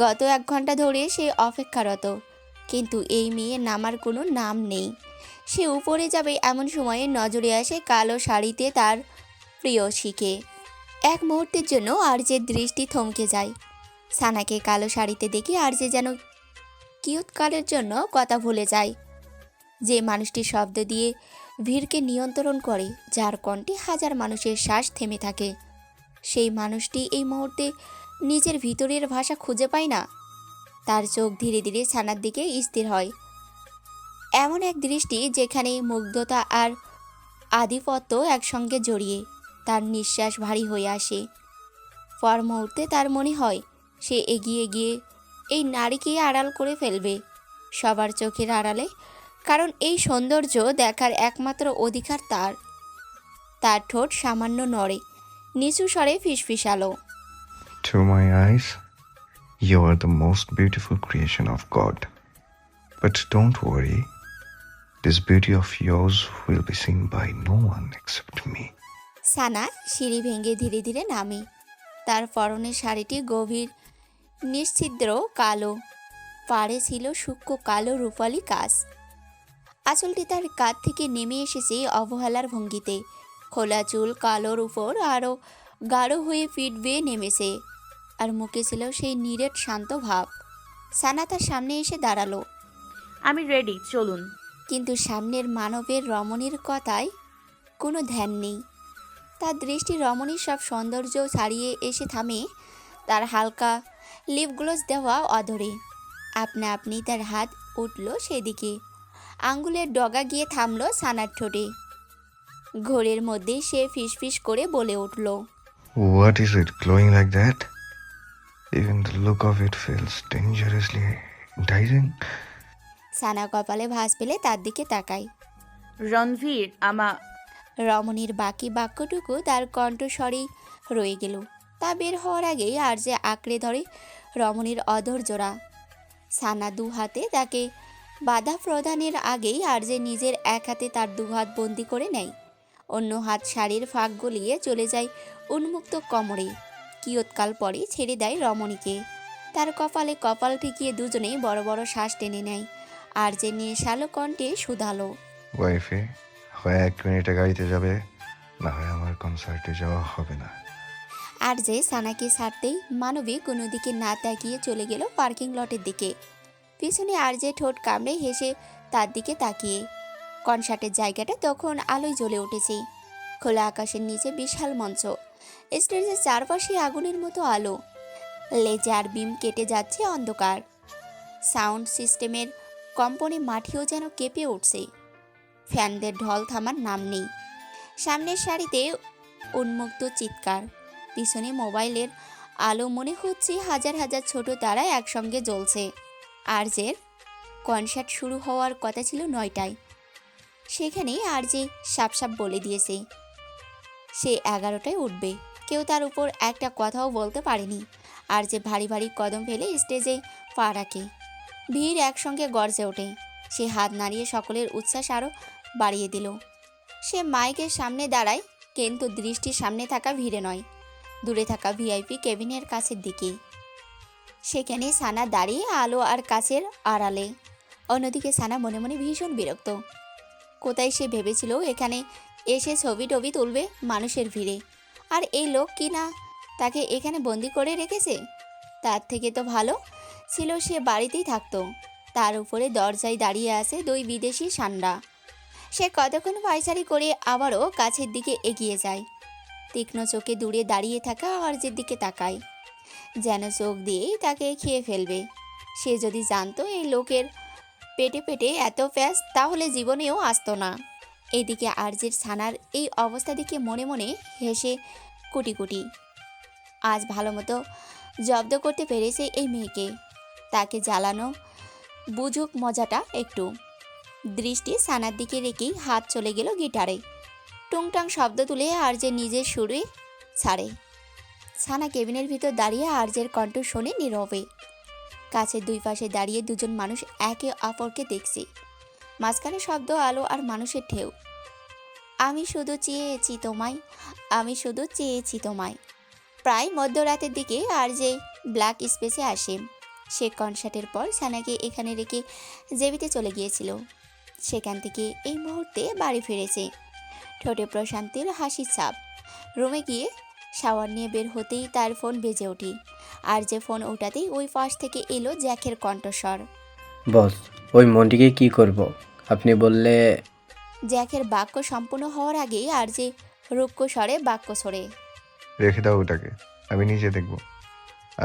গত 1 ঘন্টা ধরে সে অপেক্ষারত, কিন্তু এই মেয়ে নামার কোনো নাম নেই। সে উপরে যাবে এমন সময়ে নজরে আসে কালো শাড়িতে তার প্রিয়সীকে। এক মুহূর্তের জন্য আরজের দৃষ্টি থমকে যায়। সানাকে কালো শাড়িতে দেখে আরজে যেন কিয়ৎকালের জন্য কথা ভুলে যায়। যে মানুষটি শব্দ দিয়ে ভিড়কে নিয়ন্ত্রণ করে, যার কণ্ঠে হাজার মানুষের শ্বাস থেমে থাকে, সেই মানুষটি এই মুহূর্তে নিজের ভিতরের ভাষা খুঁজে পায় না। তার চোখ ধীরে ধীরে সানার দিকে স্থির হয়। এমন এক দৃষ্টি যেখানে মুগ্ধতা আর আধিপত্য একসঙ্গে জড়িয়ে। তার নিঃশ্বাস ভারী হয়ে আসে। পর মুহূর্তে তার মনে হয় সে এগিয়ে গিয়ে এই নারীকে আড়াল করে ফেলবে, সবার চোখের আড়ালে, কারণ এই সৌন্দর্য দেখার একমাত্র অধিকার তার। তার ঠোঁট সামান্য নড়ে, নিচু স্বরে ফিসফিসালো। To my eyes, you are the most beautiful creation of God. But don't worry, this beauty of yours will be seen by no one except me. সানা সিঁড়ি ভেঙে ধীরে ধীরে নামে। তার পরনের শাড়িটি গভীর নিশ্ছিদ্র কালো, পাড়ে ছিল সূক্ষ্ম কালো রূপালি কাজ। আঁচলটি তার কাঁধ থেকে নেমে এসেছে অবহেলার ভঙ্গিতে। খোলা চুল কালোর উপর আরও গাঢ় হয়ে পিঠ বেয়ে নেমেছে, আর মুখে ছিল সেই নীরব শান্ত ভাব। সানা তার সামনে এসে দাঁড়ালো। আমি রেডি, চলুন। কিন্তু সামনের মানবের রমণীর কথায় কোনো ধ্যান নেই। তার দৃষ্টি রমণীর সব সৌন্দর্য ছাড়িয়ে এসে থামে তার হালকা লিপ গ্লোস দেওয়া অধরে। আপনা আপনি তার হাত উঠল সেদিকে। আঙ্গুলের ডগা গিয়ে থামল সানার ঠোঁটে। ঘোরের মধ্যে সে ফিসফিস করে বলে উঠল, What is it glowing like that? Even the look of it feels dangerously enticing. সানা কপালে ভাঁজ পেলে তার দিকে তাকায়। রণভীর রমণীর বাকি বাক্যটুকু তার কণ্ঠস্বরেই রয়ে গেল। তা বের হওয়ার আগেই আরজে আঁকড়ে ধরে রমণীর অধর জোড়া। সানা দু হাতে তাকে বাধা প্রদানের আগেই আরজে নিজের এক হাতে তার দুহাত বন্দি করে নেয়। অন্য হাত শাড়ির ফাঁক গলিয়ে চলে যায় উন্মুক্ত কোমরে। কিয়ৎকাল পরে ছেড়ে দেয় রমণীকে। তার কপালে কপাল ঠেকিয়ে দুজনেই বড় বড় শ্বাস টেনে নেয়। আরজে নেশালো কণ্ঠে শুধালো, ওয়াইফে, হয় 1 মিনিটে গাড়িতে যাবে, না হয় আমার কনসার্টে যাওয়া হবে না। আর যে সানাকে ছাড়তেই মানবী কোনো দিকে না তাকিয়ে চলে গেল পার্কিং লটের দিকে। পিছনে আর যে ঠোঁট কামড়ে হেসে তার দিকে তাকিয়ে। কনসার্টের জায়গাটা তখন আলোয় জ্বলে উঠেছে। খোলা আকাশের নিচে বিশাল মঞ্চ, স্টেজের চারপাশে আগুনের মতো আলো, লেজার বিম কেটে যাচ্ছে অন্ধকার। সাউন্ড সিস্টেমের কম্পনে মাটিও যেন কেঁপে উঠছে। ফ্যানদের ঢল থামার নাম নেই। সামনের সারিতে উন্মুক্ত চিৎকার, পিছনে মোবাইলের আলো, মনে হচ্ছে হাজার হাজার ছোট তারা একসঙ্গে জ্বলছে। আরজের কনসার্ট শুরু হওয়ার কথা ছিল 9টায়। সেখানে আরজে সাপ বলে দিয়েছে সে 11টায় উঠবে। কেউ তার উপর একটা কথাও বলতে পারেনি। আরজে ভারী ভারী কদম ফেলে স্টেজে পা রাখে। ভিড় একসঙ্গে গর্জে ওঠে। সে হাত নাড়িয়ে সকলের উচ্ছ্বাস আরও বাড়িয়ে দিল। সে মাইকের সামনে দাঁড়ায়, কিন্তু দৃষ্টির সামনে থাকা ভিড়ে নয়, দূরে থাকা ভিআইপি কেবিনের কাছের দিকে। সেখানে সানা দাঁড়িয়ে আলো আর কাছের আড়ালে। অন্যদিকে সানা মনে মনে ভীষণ বিরক্ত। কোথায় সে ভেবেছিল এখানে এসে ছবি টবি তুলবে মানুষের ভিড়ে, আর এই লোক কি না তাকে এখানে বন্দি করে রেখেছে। তার থেকে তো ভালো ছিল সে বাড়িতেই থাকতো। তার উপরে দরজায় দাঁড়িয়ে আছে 2 বিদেশি সান্ডা। সে কতক্ষণ পায়চারি করে আবারও কাছের দিকে এগিয়ে যায়। তীক্ষ্ণ চোখে দূরে দাঁড়িয়ে থাকা আরজের দিকে তাকায়, যেন চোখ দিয়েই তাকে খেয়ে ফেলবে। সে যদি জানতো এই লোকের পেটে পেটে এত প্যাঁচ, তাহলে জীবনেও আসতো না। এদিকে আরজের ছানার এই অবস্থা দেখে মনে মনে হেসে কুটি কুটি। আজ ভালো মতো জব্দ করতে পেরেছে এই মেয়েকে। তাকে জ্বালানো বুঝুক মজাটা একটু। দৃষ্টি সানার দিকে রেখেই হাত চলে গেল গিটারে। টুংটাং শব্দ তুলে আরজে নিজের সুরে ছাড়ে। সানা কেবিনের ভিতর দাঁড়িয়ে আরজের কণ্ঠ শোনে নীরবে। কাছের 2 পাশে দাঁড়িয়ে দুজন মানুষ একে অপরকে দেখছে। মাঝখানে শব্দ, আলো আর মানুষের ঢেউ। আমি শুধু চেয়েছি তোমায়, আমি শুধু চেয়েছি তোমায়। প্রায় মধ্যরাতের দিকে আরজে ব্ল্যাক স্পেসে আসে। সে কনসার্টের পর সানাকে এখানে রেখে জেবিতে চলে গিয়েছিল। সেখান থেকে এই মুহূর্তে বাড়ি ফিরেছে, ঠোঁটে প্রশান্তির হাসির ছাপ। রুমে গিয়ে শাওয়ার নিয়ে বের হতেই তার ফোন বেজে ওঠে। আর যে ফোন ওঠাতেই ওই পাশ থেকে এলো জ্যাকের কণ্ঠস্বর। বস, ওই মন্টিকে কি করব? আপনি বললে। জ্যাকের বাক্য সম্পূর্ণ হওয়ার আগেই আর যে রুক্ষ স্বরে বাক্য ছড়ে। রেখে দাও ওটাকে, আমি নিজে দেখব।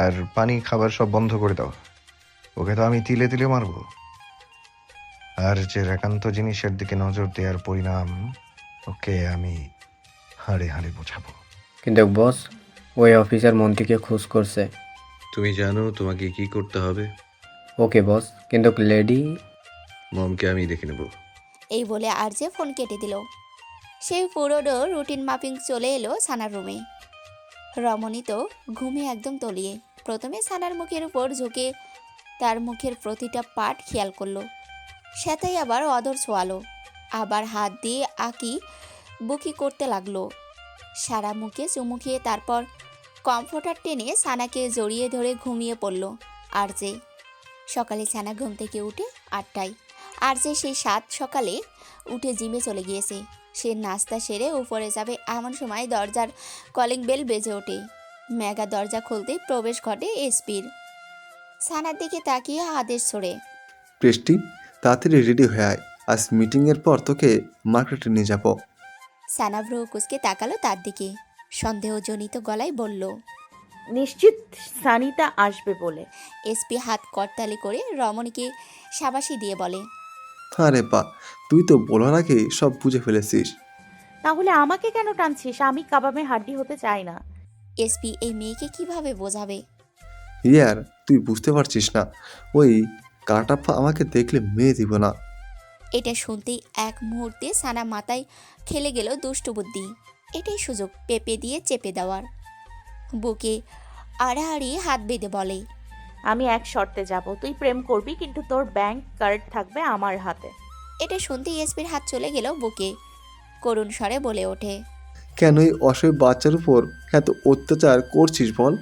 আর পানি খাবার সব বন্ধ করে দাও। ওকে তো আমি তিলে তিলে মারবো। আর যে একান্ত জিনিসের দিকে নজর দেওয়ার পরিণাম ওকে আমি হাড়ে হাড়ে বোঝাবো। কিন্তু বস, ওই অফিসার মন্টিকে খোঁজ করছে। তুমি জানো তোমাকে কি করতে হবে? ওকে বস, কিন্তু লেডি মমকে আমি দেখে নেব। এই বলে আর যে ফোন কেটে দিল। সেই পুরোনো রুটিন মাফিং চলে এলো সানার রুমে। রমণী তো ঘুমে একদম তলিয়ে। প্রথমে সানার মুখের উপর ঝুঁকে তার মুখের প্রতিটা পার্ট খেয়াল করলো। সেটাই আবার অধর ছোয়ালো, আবার হাত দিয়ে আঁকি বুকি করতে লাগলো সারা মুখে চুমু খেয়ে। তারপর কমফোর্টার টেনে সানাকে জড়িয়ে ধরে ঘুমিয়ে পড়ল আর যে। সকালে সানা ঘুম থেকে উঠে 8টায়। আর যে সেই 7 সকালে উঠে জিমে চলে গিয়েছে। সে নাস্তা সেরে উপরে যাবে এমন সময় দরজার কলিং বেল বেজে ওঠে। মেঘা দরজা খুলতেই প্রবেশ ঘটে এসপির। সানার দিকে তাকিয়ে আদেশ ছড়ে, বৃষ্টি, তাড়াতাড়ি রেডি হয়ে আয়, আজ মিটিংয়ের পর তোকে মার্কেটে নিয়ে যাব। সানা ভ্রু কুঁচকে তাকালো তার দিকে, সন্দেহজনিত গলায় বলল, নিশ্চিত সানিতা আসবে বলে। এসপি হাত করতালি করে রমণীকে সাবাসি দিয়ে বলে, আরে বা, তুই তো বলার আগে সব বুঝে ফেলেছিস। তাহলে আমাকে কেন টানছিস? আমি কাবাবে হাড্ডি হতে চাই না। এসপি এই মেয়েকে কিভাবে বোঝাবে? ইয়ার, তুই বুঝতে পারছিস না, ওই কাটাপ্পা আমাকে দেখলে মেয়ে দিব না। এটা শুনতেই এক মুহূর্তে সানা মাথায় খেলে গেল দুষ্টু বুদ্ধি। এটাই সুযোগ পেঁপে দিয়ে চেপে দেওয়ার। বুকে আড়াআড়ি হাত বেঁধে বলে, আমি এক শর্তে যাব, তুই প্রেম করবি কিন্তু তোর ব্যাংক কার্ড থাকবে আমার হাতে। এটা শুনতেই এসপির হাত চলে গেল বুকে। করুণ স্বরে বলে ওঠে, কেন এই অসহায় বাচ্চার উপর এত অত্যাচার করছিস বল?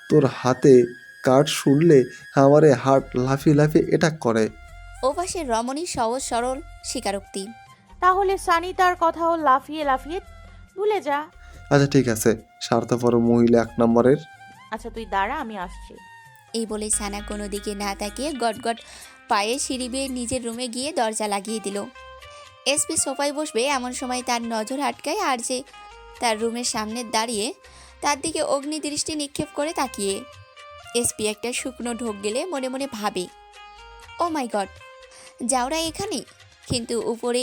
তোর হাতে কার্ড শুনলে আমারে হার্ট লাফিয়ে লাফিয়ে এটা করে। ওপাশে রমণী সহজ সরল স্বীকারোক্তি। তাহলে সানি তার কথাও লাফিয়ে লাফিয়ে ভুলে যা। আচ্ছা ঠিক আছে, স্বার্থপর মহিলা 1 নম্বরের। আচ্ছা তুই দাঁড়া, আমি আসছি। এই বলে সানা কোনো দিকে না তাকিয়ে গটগট পায়ে সিঁড়ি বেয়ে নিজের রুমে গিয়ে দরজা লাগিয়ে দিল। এসপি সোফায় বসবে এমন সময় তার নজর আটকায় আর যে তার রুমের সামনে দাঁড়িয়ে তার দিকে অগ্নি দৃষ্টি নিক্ষেপ করে তাকিয়ে। এসপি একটা শুকনো ঢোক গেলে মনে মনে ভাবে, ও মাই গড, যাওরা এখানে। কিন্তু উপরে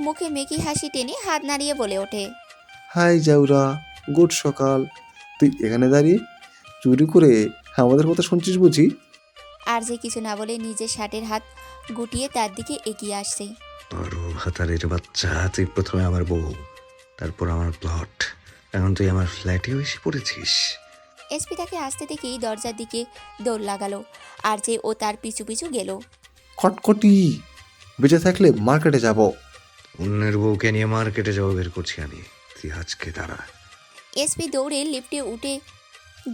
মুখে মেকি হাসি টেনে হাত নাড়িয়ে বলে ওঠে, হাই জাউরা, গুড সকাল। তুই এখানে দাঁড়িয়ে চুরি করে আমাদের কথা শুনছিস বুঝি? আর যে কিছু না বলে নিজের শার্টের হাত গুটিয়ে তার দিকে এগিয়ে আসছে। বড় ভাতারের বাচ্চা, তুই প্রথমে আমার বউ, তারপর আমার প্লট, এখন তুই আমার ফ্ল্যাটেও এসে পড়েছিস। এসপি তাকে আসতে দেখেই দরজার দিকে দৌড় লাগালো আর যে ও তার পিছু পিছু গেল। খটখটি, বেঁচে থাকলে মার্কেটে যাব। অন্যের বউকে নিয়ে মার্কেটে যাবো বের করছি আমি, তুই আজকে দাঁড়া। এসপি দৌড়ে লিফটে উঠে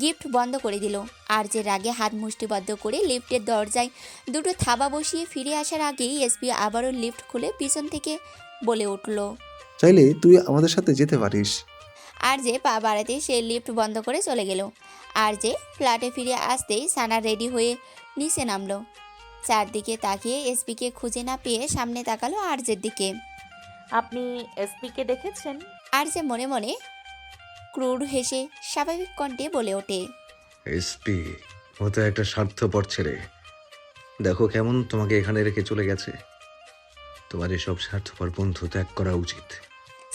গিফট বন্ধ করে দিল আর যে রাগে হাত মুষ্টিবদ্ধ করে লিফটের দরজায় দুটো থাবা বসিয়ে ফিরে আসার আগেই এসপি আবারও লিফট খুলে পিছন থেকে বলে উঠল, চাইলে তুই আমাদের সাথে যেতে পারিস। আর যে পা বাড়াতে সে লিফট বন্ধ করে চলে গেল। আর যে ফ্ল্যাটে ফিরে আসতেই সানা রেডি হয়ে নিচে নামলো। চারদিকে তাকিয়ে এসপিকে খুঁজে না পেয়ে সামনে তাকালো আরজের দিকে। আপনি এসপিকে দেখেছেন? আর যে মনে মনে ক্রুর হেসে স্বাভাবিক কণ্ঠে বলে ওঠে, এসপি, ও তো একটা স্বার্থপর ছেলে। দেখো কেমন তোমাকে এখানে রেখে চলে গেছে। তোমার এসব স্বার্থপর বন্ধু ত্যাগ করা উচিত।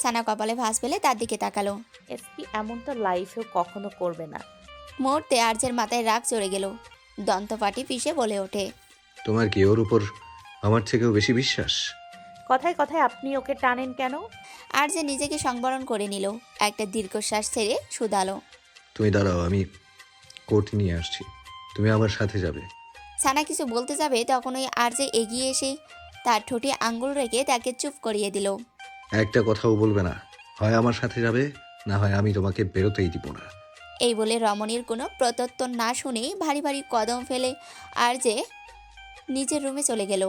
সানা কপালে ভাঁজ ফেলে তার দিকে তাকালো। এসপি এমন তো লাইফেও কখনো করবে না। মুহূর্তে আরজের মাথায় রাগ চড়ে গেল। দন্তপাটি পিষে বলে ওঠে, তোমার কি ওর উপর আমার থেকেও বেশি বিশ্বাস? কথায় কথায় আপনি ওকে টানেন কেন? আর যে নিজেকে সংবরণ করে নিল। একটা দীর্ঘশ্বাস ছেড়ে শুধালো, তুমি দাঁড়াও, আমি কোট নিয়ে আসছি, তুমি আমার সাথে যাবে। সানা কিছু বলতে যাবে তখনই আর যে এগিয়ে এসে তার ঠোঁটে আঙ্গুল রেখে তাকে চুপ করিয়ে দিল। একটা কথাও বলবে না, হয় আমার সাথে যাবে, না হয় আমি তোমাকে বেরোতেই দিব না। এই বলে রমণীর কোনো প্রত্যুত্তর না শুনেই ভারী ভারী কদম ফেলে আর যে নিজের রুমে চলে গেল।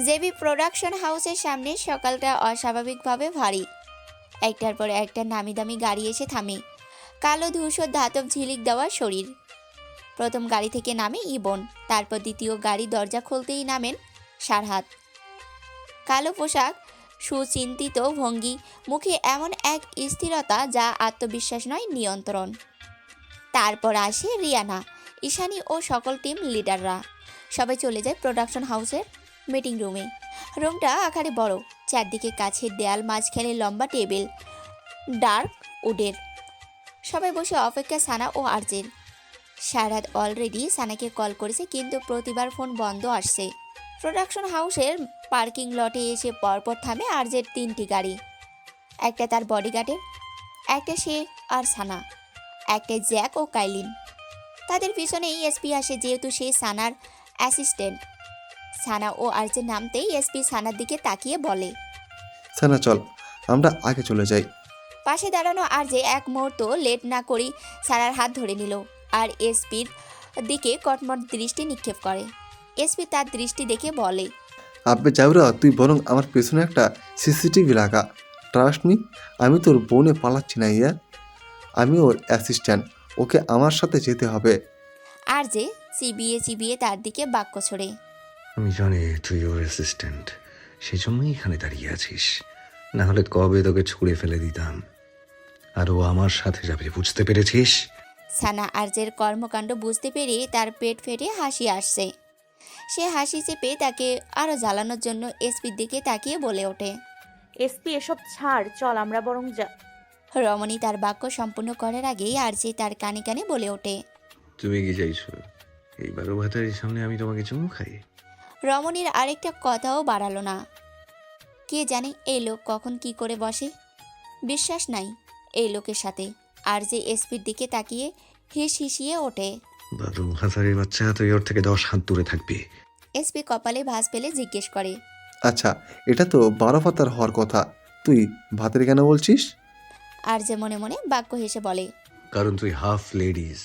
জেবি প্রোডাকশন হাউসের সামনে সকালটা অস্বাভাবিকভাবে ভারী। একটার পর একটা নামি দামি গাড়ি এসে থামে। কালো ধূসর ধাতব ঝিলিক দেওয়া শরীর। প্রথম গাড়ি থেকে নামে ইবন, তারপর দ্বিতীয় গাড়ি দরজা খুলতেই নামেন সারহাত। কালো পোশাক, সুচিন্তিত ভঙ্গি, মুখে এমন এক স্থিরতা যা আত্মবিশ্বাস নয়, নিয়ন্ত্রণ। তারপর আসে রিয়ানা, ঈশানী ও সকল টিম লিডাররা। সবাই চলে যায় প্রোডাকশন হাউসের মিটিং রুমে। রুমটা আকারে বড়, চারদিকে কাছের দেয়াল, মাঝখানে লম্বা টেবিল, ডার্ক উডের। সবাই বসে অপেক্ষা সানা ও আরজের। সারাত অলরেডি সানাকে কল করেছে কিন্তু প্রতিবার ফোন বন্ধ আসছে। প্রোডাকশন হাউসের পার্কিং লটে এসে পরপর থামে আরজের 3টি গাড়ি। একটা তার বডিগার্ডের, একটা সে আর সানা, একটা জ্যাক ও কাইলিন। তাদের পিছনেই এসপি আসে যেহেতু সে সানার অ্যাসিস্ট্যান্ট। সানা ও আরজের নামতেই এসপি সানার দিকে তাকিয়ে বলে, সানা চল, আমরা আগে চলে যাই। পাশে দাঁড়ানো আরজে এক মুহূর্ত লেট না করেই সানার হাত ধরে নিল আর এসপির দিকে কটমট দৃষ্টি নিক্ষেপ করে। এসপি তার দৃষ্টি দেখে বলে, আব্বে জাউরা, তুই বরং আমার পেছনে একটা সিসিটিভি লাগা। ট্রাস্ট মি, আমি তোর বোনে পালাচ্ছি না ইয়া। আমি ওর অ্যাসিস্ট্যান্ট, ওকে আমার সাথে যেতে হবে। আরজে চিবিয়ে চিবিয়ে তার দিকে বাক্য ছড়ে, আমি জানি তুই ওর অ্যাসিস্ট্যান্ট, সেই জন্যই এখানে দাঁড়িয়ে আছিস, না হলে কবে তোকে ছুঁড়ে ফেলে দিতাম। আর ও আমার সাথে যাবে, বুঝতে পেরেছিস? সানা আরজের কর্মকাণ্ড বুঝতে পেরে তার পেট ফেটে হাসি আসছে। সে হাসি চেপে তাকে আরও জ্বালানোর জন্য এসপির দিকে তাকিয়ে বলে ওঠে, এসপি এসব ছাড়, চল আমরা বরং রমণী তার বাক্য সম্পূর্ণ করার আগেই আরজে তার কানে কানে বলে ওঠে, তুমি কি চাইছো এইবারও ভাতারের সামনে আমি তোমাকে চুমু খাই? রমণীর আরেকটা কথাও বাড়ালো না। কে জানে এই লোক কখন কি করে বসে। বিশ্বাস নাই এই লোকের সাথে। আর যে এসপির দিকে তাকিয়ে হিসিয়ে ওঠে। বারো হাজারের বাচ্চা, তুই ওর থেকে 10 হাত দূরে থাকবি। এসপি কপালে ভাঁজ ফেলে জিজ্ঞেস করে। আচ্ছা, এটা তো 12 পাতার হওয়ার কথা, তুই ভাতের কেন বলছিস? আর যে মনে মনে বাক্য হেসে বলে। কারণ তুই হাফ লেডিজ।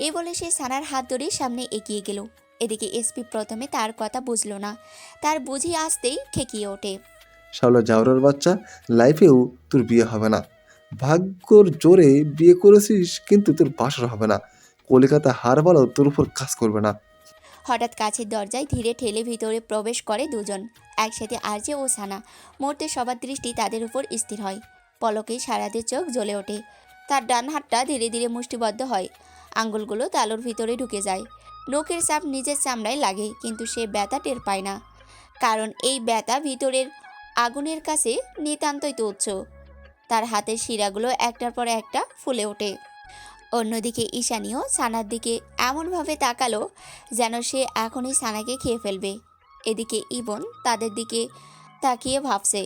এই বলে সে সানার হাত ধরে সামনে এগিয়ে গেল। এদিকে এসপি প্রথমে তার কথা বুঝলো না, তার বুঝি আসতেই ঠেকিয়ে ওঠে। শাওলা জাউরার বাচ্চা, লাইফেও তোর বিয়ে হবে না। ভাগ্যর জোরে বিয়ে করেছিস, কিন্তু তোর বাসর হবে না। কলিকাতা হার বালাও তোর উপর কাজ করবে না। হঠাৎ কাছের দরজায় ধীরে ঠেলে ভিতরে প্রবেশ করে দুজন, একসাথে আরজে ও সানা। মুহূর্তে সবার দৃষ্টি তাদের উপর স্থির হয়। পলকেই সারাদের চোখ জ্বলে ওঠে। তার ডান হাতটা ধীরে ধীরে মুষ্টিবদ্ধ হয়, আঙ্গুলগুলো তালুর ভিতরে ঢুকে যায়। নখের চাপ নিজের চামড়ায় লাগে, কিন্তু সে ব্যথা টের পায় না, কারণ এই ব্যথা ভিতরের আগুনের কাছে নিতান্তই তুচ্ছ। তার হাতের শিরাগুলো একটার পর একটা ফুলে ওঠে। অন্যদিকে ঈশানীও সানার দিকে এমনভাবে তাকালো যেন সে এখনই সানাকে খেয়ে ফেলবে। এদিকে ইবন তাদের দিকে তাকিয়ে ভাবছে,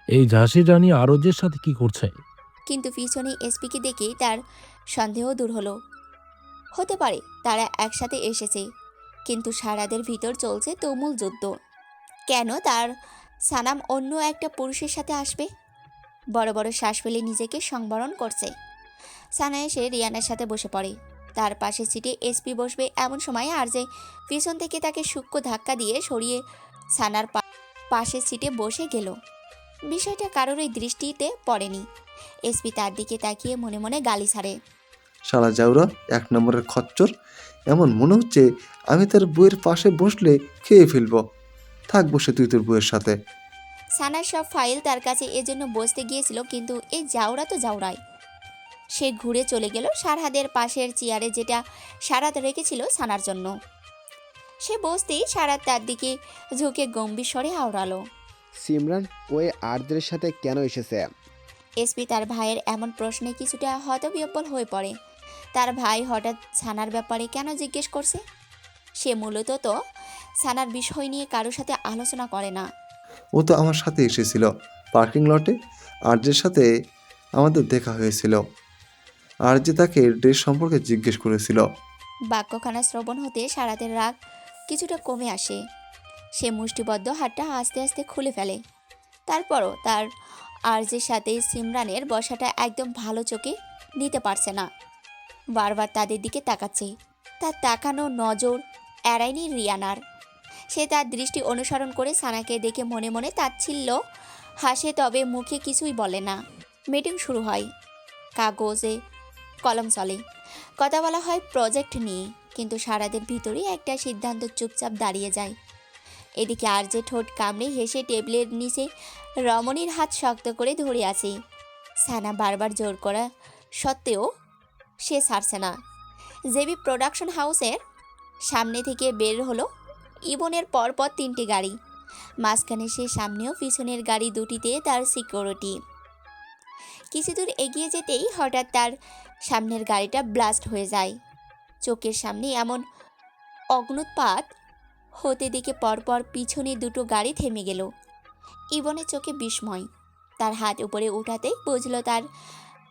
এই ঝাঁসির রানী আরজের সাথে কি করছে? কিন্তু পিছনে এসপিকে দেখেই তার সন্দেহ দূর হলো। হতে পারে তারা একসাথে এসেছে, কিন্তু সারাদের ভিতর চলছে তুমুল যুদ্ধ। কেন তার সানাম অন্য একটা পুরুষের সাথে আসবে? বড় বড় শ্বাস ফেলে নিজেকে সংবরণ করছে। সানা এসে রিয়ানের সাথে বসে পড়ে। তার পাশে সিটে এসপি বসবে এমন সময় আর যে পিছন থেকে তাকে সূক্ষ্ম ধাক্কা দিয়ে সরিয়ে সানার পাশের সিটে বসে গেল। বিষয়টা কারোরই দৃষ্টিতে পড়েনি। এসপি তার দিকে তাকিয়ে মনে মনে গালি ছাড়ে। শালা জাউরা, 1 নম্বরের খচ্চর। এমন মনে হচ্ছে আমি তার বইয়ের পাশে বসলে খেয়ে ফেলবো। থাক বসে তুই তোর বইয়ের সাথে। সানার সব ফাইল তার কাছে এজন্য বসতে গিয়েছিল, কিন্তু এই জাউরা তো জাউরাই। সে ঘুরে চলে গেল সারহাদের পাশের চেয়ারে, যেটা সারাত রেখেছিল সানার জন্য। সে বসতেই সারাত তার দিকে ঝুঁকে গম্ভীর স্বরে আওড়ালো। সিমরান ওই আর্দ্রের সাথে কেন এসেছে? এসপি তার ভাইয়ের এমন প্রশ্নে কিছুটা হতবিহ্বল হয়ে পড়ে। তার ভাই হঠাৎ সানার ব্যাপারে কেন জিজ্ঞেস করছে? সে মূলত তো সানার বিষয় নিয়ে কারোর সাথে আলোচনা করে না। ও তো আমার সাথে এসেছিল পার্কিং লটে। আরজের সাথে আমাদের দেখা হয়েছিল। আরজে তাকে ড্রেস সম্পর্কে জিজ্ঞেস করেছিল। বাক্যখানা শ্রবণ হতে সারাতের রাগ কিছুটা কমে আসে। সে মুষ্টিবদ্ধ হাতটা আস্তে আস্তে খুলে ফেলে। তারপরও তার আরজের সাথে সিমরানের বসাটা একদম ভালো চোখে নিতে পারছে না। বারবার তাদের দিকে তাকাচ্ছে। তার তাকানো নজর এড়ায়নি রিয়ানার। সে তার দৃষ্টি অনুসরণ করে সানাকে দেখে মনে মনে তাচ্ছিল্য হাসে, তবে মুখে কিছুই বলে না। মিটিং শুরু হয়। কাগজে কলম চলে, কথা বলা হয় প্রজেক্ট নিয়ে, কিন্তু সারাদের ভিতরে একটা সিদ্ধান্ত চুপচাপ দাঁড়িয়ে যায়। এদিকে আর যে ঠোঁট কামড়ে হেসে টেবিলের নিচে রমণীর হাত শক্ত করে ধরে আছে। সানা বারবার জোর করা সত্ত্বেও সে ছাড়ছে না। জেবি প্রোডাকশন হাউসের সামনে থেকে বের হলো ইবনের পরপর 3টি গাড়ি। মাঝখানে সে সামনেও পিছনের গাড়ি দুটিতে তার সিকিউরিটি। কিছু দূর এগিয়ে যেতেই হঠাৎ তার সামনের গাড়িটা ব্লাস্ট হয়ে যায়। চোখের সামনে এমন অগ্নুৎপাত হতে দেখে পরপর পিছনে 2টো গাড়ি থেমে গেল। ইবনের চোখে বিস্ময়। তার হাত উপরে উঠাতেই বুঝল তার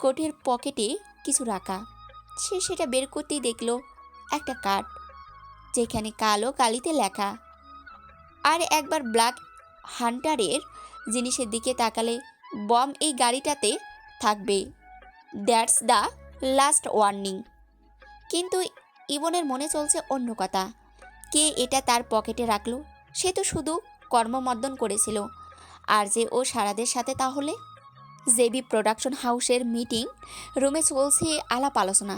কোটের পকেটে কিছু রাখা। সে সেটা বের করতেই দেখল একটা কার্ড, যেখানে কালো কালিতে লেখা। আর একবার ব্ল্যাক হান্টারের জিনিসের দিকে তাকালে বম এই গাড়িটাতে থাকবে, দ্যাটস দ্য লাস্ট ওয়ার্নিং। কিন্তু ইবনের মনে চলছে অন্য কথা। কে এটা তার পকেটে রাখলো? সে তো শুধু কর্মমর্দন করেছিল। আর যে ও সারাদের সাথে তাহলে? জেবি প্রোডাকশন হাউসের মিটিং রুমে চলছে আলাপ আলোচনা।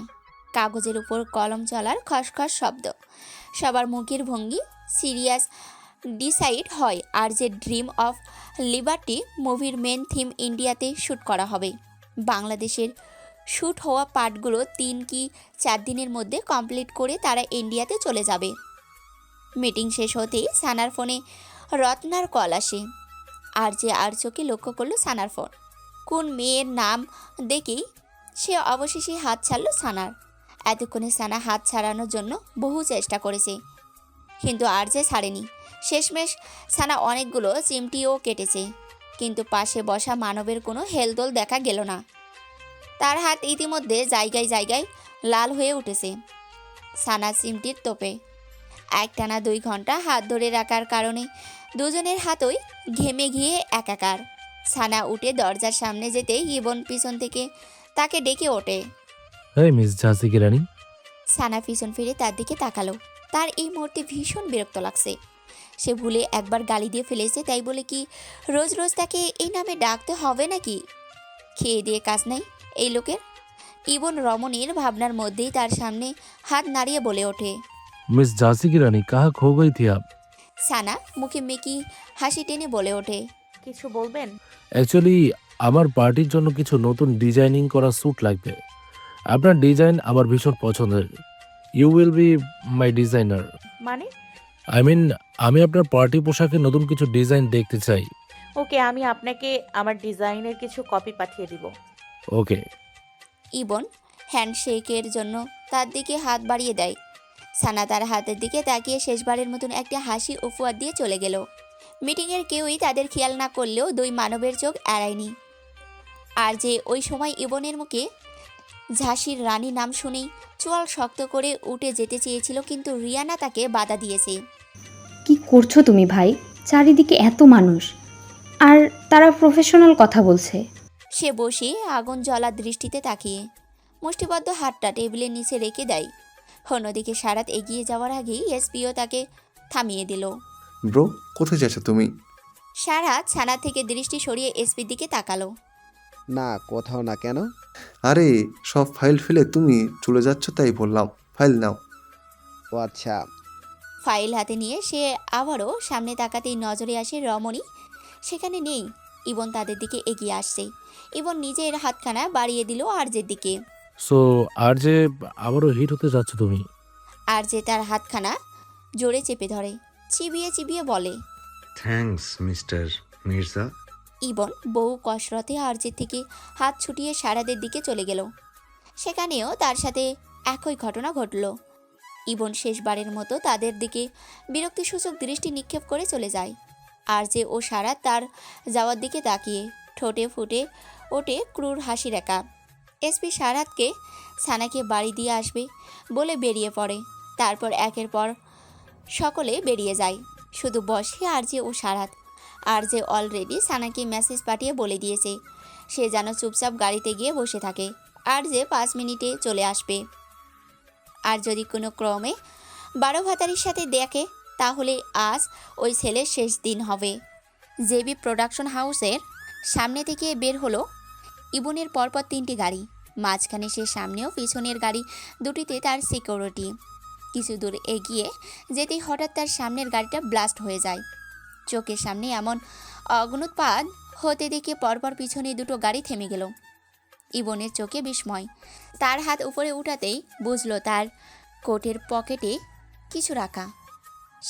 কাগজের উপর কলম চলার খসখস শব্দ। সবার মুখের ভঙ্গি সিরিয়াস। ডিসাইড হয় আর যে ড্রিম অফ লিবার্টি মুভির মেন থিম ইন্ডিয়াতে শ্যুট করা হবে। বাংলাদেশের শ্যুট হওয়া পার্টগুলো 3 কি 4 দিনের মধ্যে কমপ্লিট করে তারা ইন্ডিয়াতে চলে যাবে। মিটিং শেষ হতেই সানার ফোনে রত্নার কল আসে। আর চোখে লক্ষ্য করলো সানার ফোন। কোন মেয়ের নাম দেখেই সে অবশেষে হাত ছাড়ল সানার। এতক্ষণে সানা হাত ছাড়ানোর জন্য বহু চেষ্টা করেছে, কিন্তু আর যে ছাড়েনি। শেষমেশ সানা অনেকগুলো চিমটিও কেটেছে, কিন্তু পাশে বসা মানবের কোনো হেলদোল দেখা গেল না। তার হাত ইতিমধ্যে জায়গায় জায়গায় লাল হয়ে উঠেছে সানা চিমটির তোপে। একটানা 2 ঘন্টা হাত ধরে রাখার কারণে দুজনের হাতই ঘেমে গিয়ে একাকার। সানা উঠে দরজার সামনে যেতেই ইবন পিছন থেকে তাকে ডেকে ওঠে। এই মিস ঝাঁসি কি রানী? সানা পিছন ফিরে তার দিকে তাকালো। তার এই মুহূর্তে ভীষণ বিরক্ত লাগছে। সে ভুলে একবার গালি দিয়ে ফেলেছে, তাই বলে কি রোজ রোজ তাকে এই নামে ডাকতে হবে নাকি? খেয়ে দিয়ে কাজ নাই এই লোকের। ইবন রমণীর ভাবনার মধ্যেই তার সামনে হাত নাড়িয়ে বলে ওঠে। मिस झांसी की रानी कहाँ खो गई थी आप? সানা মুখে মেকি হাসি টেনে বলে ওঠে। কিছু বলবেন? অ্যাকচুয়ালি আমার পার্টির জন্য কিছু নতুন ডিজাইনিং করা স্যুট লাগবে। আপনার ডিজাইন আমার ভীষণ পছন্দের। You will be my designer. মানে? আই মিন আমি আপনার পার্টি পোশাকে নতুন কিছু ডিজাইন দেখতে চাই। ওকে, আমি আপনাকে আমার ডিজাইনের কিছু কপি পাঠিয়ে দিব। ওকে। ইবন হ্যান্ডশেকের জন্য তার দিকে হাত বাড়িয়ে দেয়। সানা তার হাতের দিকে তাকিয়ে শেষবারের মতন একটা হাসি উপহার দিয়ে চলে গেল। মিটিংয়ের কেউই তাদের খেয়াল না করলেও 2 মানবের চোখ এড়ায়নি। আর যে ওই সময় ইবনের মুখে ঝাঁসির রানী নাম শুনেই চোয়াল শক্ত করে উঠে যেতে চেয়েছিল, কিন্তু রিয়ানা তাকে বাধা দিয়েছে। কি করছো তুমি ভাই? চারিদিকে এত মানুষ, আর তারা প্রফেশনাল কথা বলছে। সে বসে আগুন জ্বলা দৃষ্টিতে তাকিয়ে মুষ্টিবদ্ধ হাতটা টেবিলের নিচে রেখে দেয়। অন্যদিকে সারাত এগিয়ে যাওয়ার আগেই এসপিও তাকে থামিয়ে দিল। ব্রো, কোথায় যাচ্ছ তুমি? সারাত ছানা থেকে দৃষ্টি সরিয়ে এসপির দিকে তাকালো। না, কোথাও না। কেন? আরে সব ফাইল ফেলে তুমি চলে যাচ্ছ তাই বললাম। ফাইল নাও। ও আচ্ছা। ফাইল হাতে নিয়ে সে আবারও সামনে তাকাতেই নজরে আসে রমণী সেখানে নেই। ইবন তাদের দিকে এগিয়ে আসছে। ইবন নিজের হাতখানা বাড়িয়ে দিল আরজের দিকে। সো আর যে আবারও হিট হতে যাচ্ছ তুমি? আরজে তার হাতখানা জোরে চেপে ধরে, চিবিয়ে চিবিয়ে বলে। Thanks mister Mirza. ইবন বহু কসরতে আরজের থেকে হাত ছুটিয়ে সারাদের দিকে চলে গেল। সেখানেও তার সাথে একই ঘটনা ঘটল। ইবন শেষবারের মতো তাদের দিকে বিরক্তিসূচক দৃষ্টি নিক্ষেপ করে চলে যায়। আরজে ও সারা তার যাওয়ার দিকে তাকিয়ে ঠোঁটে ফুটে ওঠে ক্রূর হাসি রেখা। এসপি সারাতকে সানাকে বাড়ি দিয়ে আসবে বলে বেরিয়ে পড়ে। তারপর একের পর সকলে বেরিয়ে যায়, শুধু বসে আরজে ও সারাত। আরজে অলরেডি সানাকে মেসেজ পাঠিয়ে বলে দিয়েছে সে যেন চুপচাপ গাড়িতে গিয়ে বসে থাকে, আরজে 5 মিনিটে চলে আসবে। আর যদি কোনো ক্রমে 12 ভাতারির সাথে দেখে তাহলে আজ ওই ছেলের শেষ দিন হবে। জেবি প্রোডাকশন হাউসের সামনে থেকে বের হলো ইবনের পরপর 3টি গাড়ি। মাঝখানে সে সামনেও পিছনের গাড়ি দুটিতে তার সিকিউরিটি। কিছু দূর এগিয়ে যেতেই হঠাৎ তার সামনের গাড়িটা ব্লাস্ট হয়ে যায়। চোখের সামনে এমন অগ্নুৎপাত হতে দেখে পরপর পিছনে 2টো গাড়ি থেমে গেল। ইবনের চোখে বিস্ময়। তার হাত উপরে উঠাতেই বুঝলো তার কোটের পকেটে কিছু রাখা।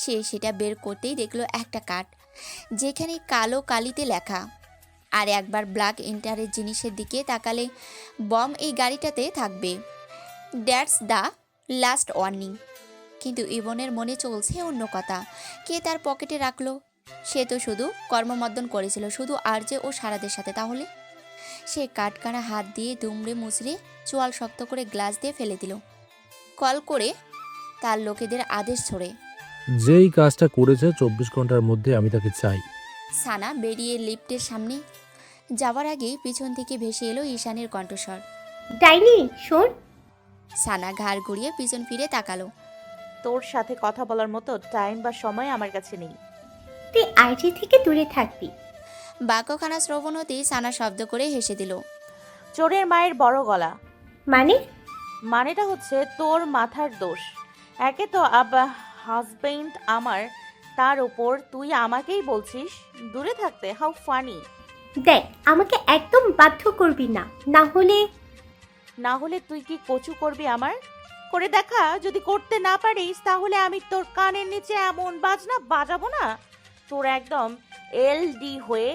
সে সেটা বের করতেই দেখলো একটা কার্ড, যেখানে কালো কালিতে লেখা। আর একবার ব্ল্যাক ইন্টারের জিনিসের দিকে তাকালে বম এই গাড়িটাতে থাকবে। That's the last warning. কিন্তু ইবনের মনে চলছে অন্য কথা। কে তার পকেটে রাখলো? সে তো শুধু কর্মমর্দন করেছিল শুধু আরজে ও সারাদের সাথে। তাহলে সে কাটকানা হাত দিয়ে দুমড়ে মুচড়ে চোয়াল শক্ত করে গ্লাস দিয়ে ফেলে দিল। কল করে তার লোকেদের আদেশ ছড়ে। যেই কাজটা করেছে 24 ঘন্টার মধ্যে আমি তাকে চাই। সানা বেরিয়ে লিফটের সামনে যাওয়ার আগেই পিছন থেকে ভেসে এলো ঈশানের কণ্ঠস্বর। ডাইনি শোন। সানা ঘাড় ঘুরিয়ে পিছন ফিরে তাকালো। তোর সাথে কথা বলার মতো টাইম বা সময় আমার কাছে নেই। তুই আইজি থেকে দূরে থাকবি। বাক্যখানা শ্রবণ হতেই সানা শব্দ করে হেসে দিল। চোরের মায়ের বড় গলা। মানেটা হচ্ছে তোর মাথার দোষ। একে তো হাজবেন্ড আমার, তার উপর তুই আমাকেই বলছিস দূরে থাকতে। How funny. দেখ, আমাকে একদম বাধ্য করবি না, না হলে তুই কি কচু করবি আমার? করে দেখা। যদি করতে না পারিস তাহলে আমি তোর কানের নিচে এমন বাজনা বাজাবো না, তোর একদম এলডি হয়ে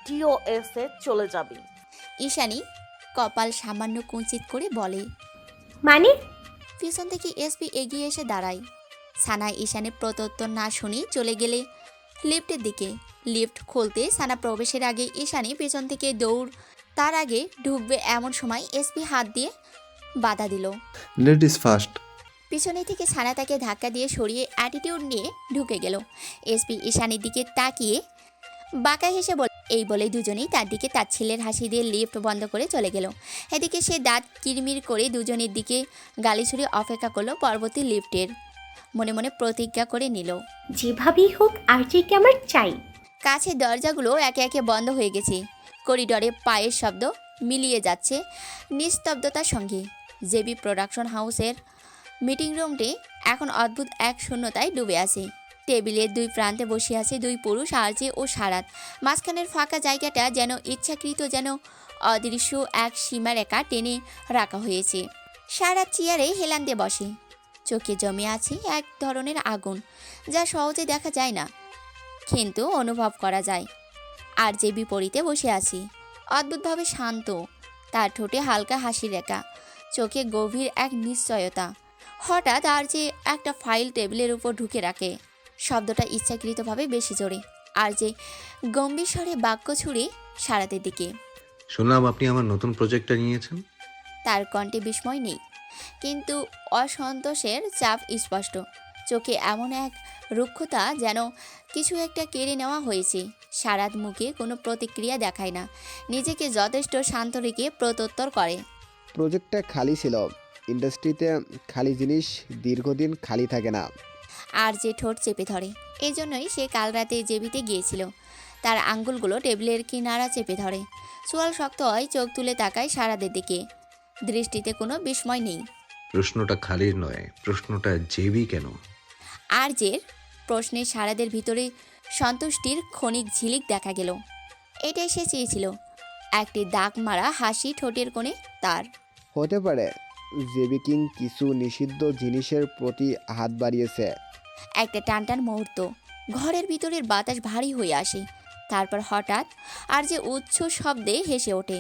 ডিওএস এ চলে যাবি। ঈশানী কপাল সামান্য কুঞ্চিত করে বলে। মানে? পিছন থেকে এসপি এগিয়ে এসে দাঁড়ায়। সানা ঈশানের প্রত্যুত্তর না শুনে চলে গেলে লিফটের দিকে। লিফট খুলতে সানা প্রবেশের আগে ঈশানী পেছন থেকে দৌড়, তার আগে ঢুকবে এমন সময় এসপি হাত দিয়ে বাধা দিল। Ladies first. পিছনে থেকে সানা তাকে ধাক্কা দিয়ে সরিয়ে অ্যাটিটিউড নিয়ে ঢুকে গেল। এসপি ঈশানীর দিকে তাকিয়ে বাঁকা হেসে এই বলে দুজনেই তার দিকে তাচ্ছিল্যের হাসি দিয়ে লিফট বন্ধ করে চলে গেল। এদিকে সে দাঁত কিরমির করে দুজনের দিকে গালি ছুড়ে অপেক্ষা করলো পরবর্তী লিফটের। মনে মনে প্রতিজ্ঞা করে নিল, যেভাবেই হোক আরজিকে আমার চাই। কাছের দরজাগুলো একে একে বন্ধ হয়ে গেছে। করিডরে পায়ের শব্দ মিলিয়ে যাচ্ছে নিস্তব্ধতার সঙ্গে। জেবি প্রোডাকশন হাউসের মিটিং রুমটি এখন অদ্ভুত এক শূন্যতায় ডুবে আছে। টেবিলের দুই প্রান্তে বসে আছে দুই পুরুষ, আরজে ও সারাত। মাঝখানের ফাঁকা জায়গাটা যেন ইচ্ছাকৃত, যেন অদৃশ্য এক সীমারেখা টেনে রাখা হয়েছে। সারাত চেয়ারে হেলান দিয়ে বসে, চোখে জমে আছে এক ধরনের আগুন, যা সহজে দেখা যায় না কিন্তু অনুভব করা যায়। আর যে বিপরীতে বসে আছে অদ্ভুতভাবে শান্ত, তার ঠোঁটে হালকা হাসি রেখা, চোখে গভীর এক নিশ্চয়তা। হঠাৎ আর যে একটা ফাইল টেবিলের উপর ঢুকে রাখে, শব্দটা ইচ্ছাকৃতভাবে বেশি জোরে। আর যে গম্ভীর স্বরে বাক্য ছুড়ে সারাতের দিকে। শুনলাম আপনি আমার নতুন প্রজেক্টটা নিয়েছেন। তার কণ্ঠে বিস্ময় নেই, কিন্তু অসন্তোষের চাপ স্পষ্ট। চোখে এমন এক রুক্ষতা, যেন কিছু একটা কেড়ে নেওয়া হয়েছে। সারাত মুখে কোনো প্রতিক্রিয়া দেখায় না, নিজেকে যথেষ্ট শান্ত রেখে প্রত্যুত্তর করে, প্রজেক্টটা খালি ছিল। ইন্ডাস্ট্রিতে খালি জিনিস দীর্ঘদিন খালি থাকে না। আর যে ঠোঁট চেপে ধরে। এই জন্যই সে কাল রাতে জেবিতে গিয়েছিল। তার আঙ্গুলগুলো টেবিলের কিনারা চেপে ধরে। চোয়াল শক্ত হয়, চোখ তুলে তাকায় সারাদের দিকে, দৃষ্টিতে কোনো বিস্ময় নেই। প্রশ্নটা খালির নয়, প্রশ্নটা জেবি কেন? আর যে প্রশ্নে সারাদের ভিতরে সন্তুষ্টির ক্ষণিক ঝিলিক দেখা গেল। এটাই সে চেয়েছিল, একটি দাগ মারা হাসি ঠোঁটের কোণে তার। হতে পারে জেবি কিং কিছু নিষিদ্ধ জিনিসের প্রতি হাত বাড়িয়েছে। একটা টানটান মুহূর্ত, ঘরের ভিতরের বাতাস ভারী হয়ে আসে। তারপর হঠাৎ আর যে উচ্চ শব্দে হেসে ওঠে।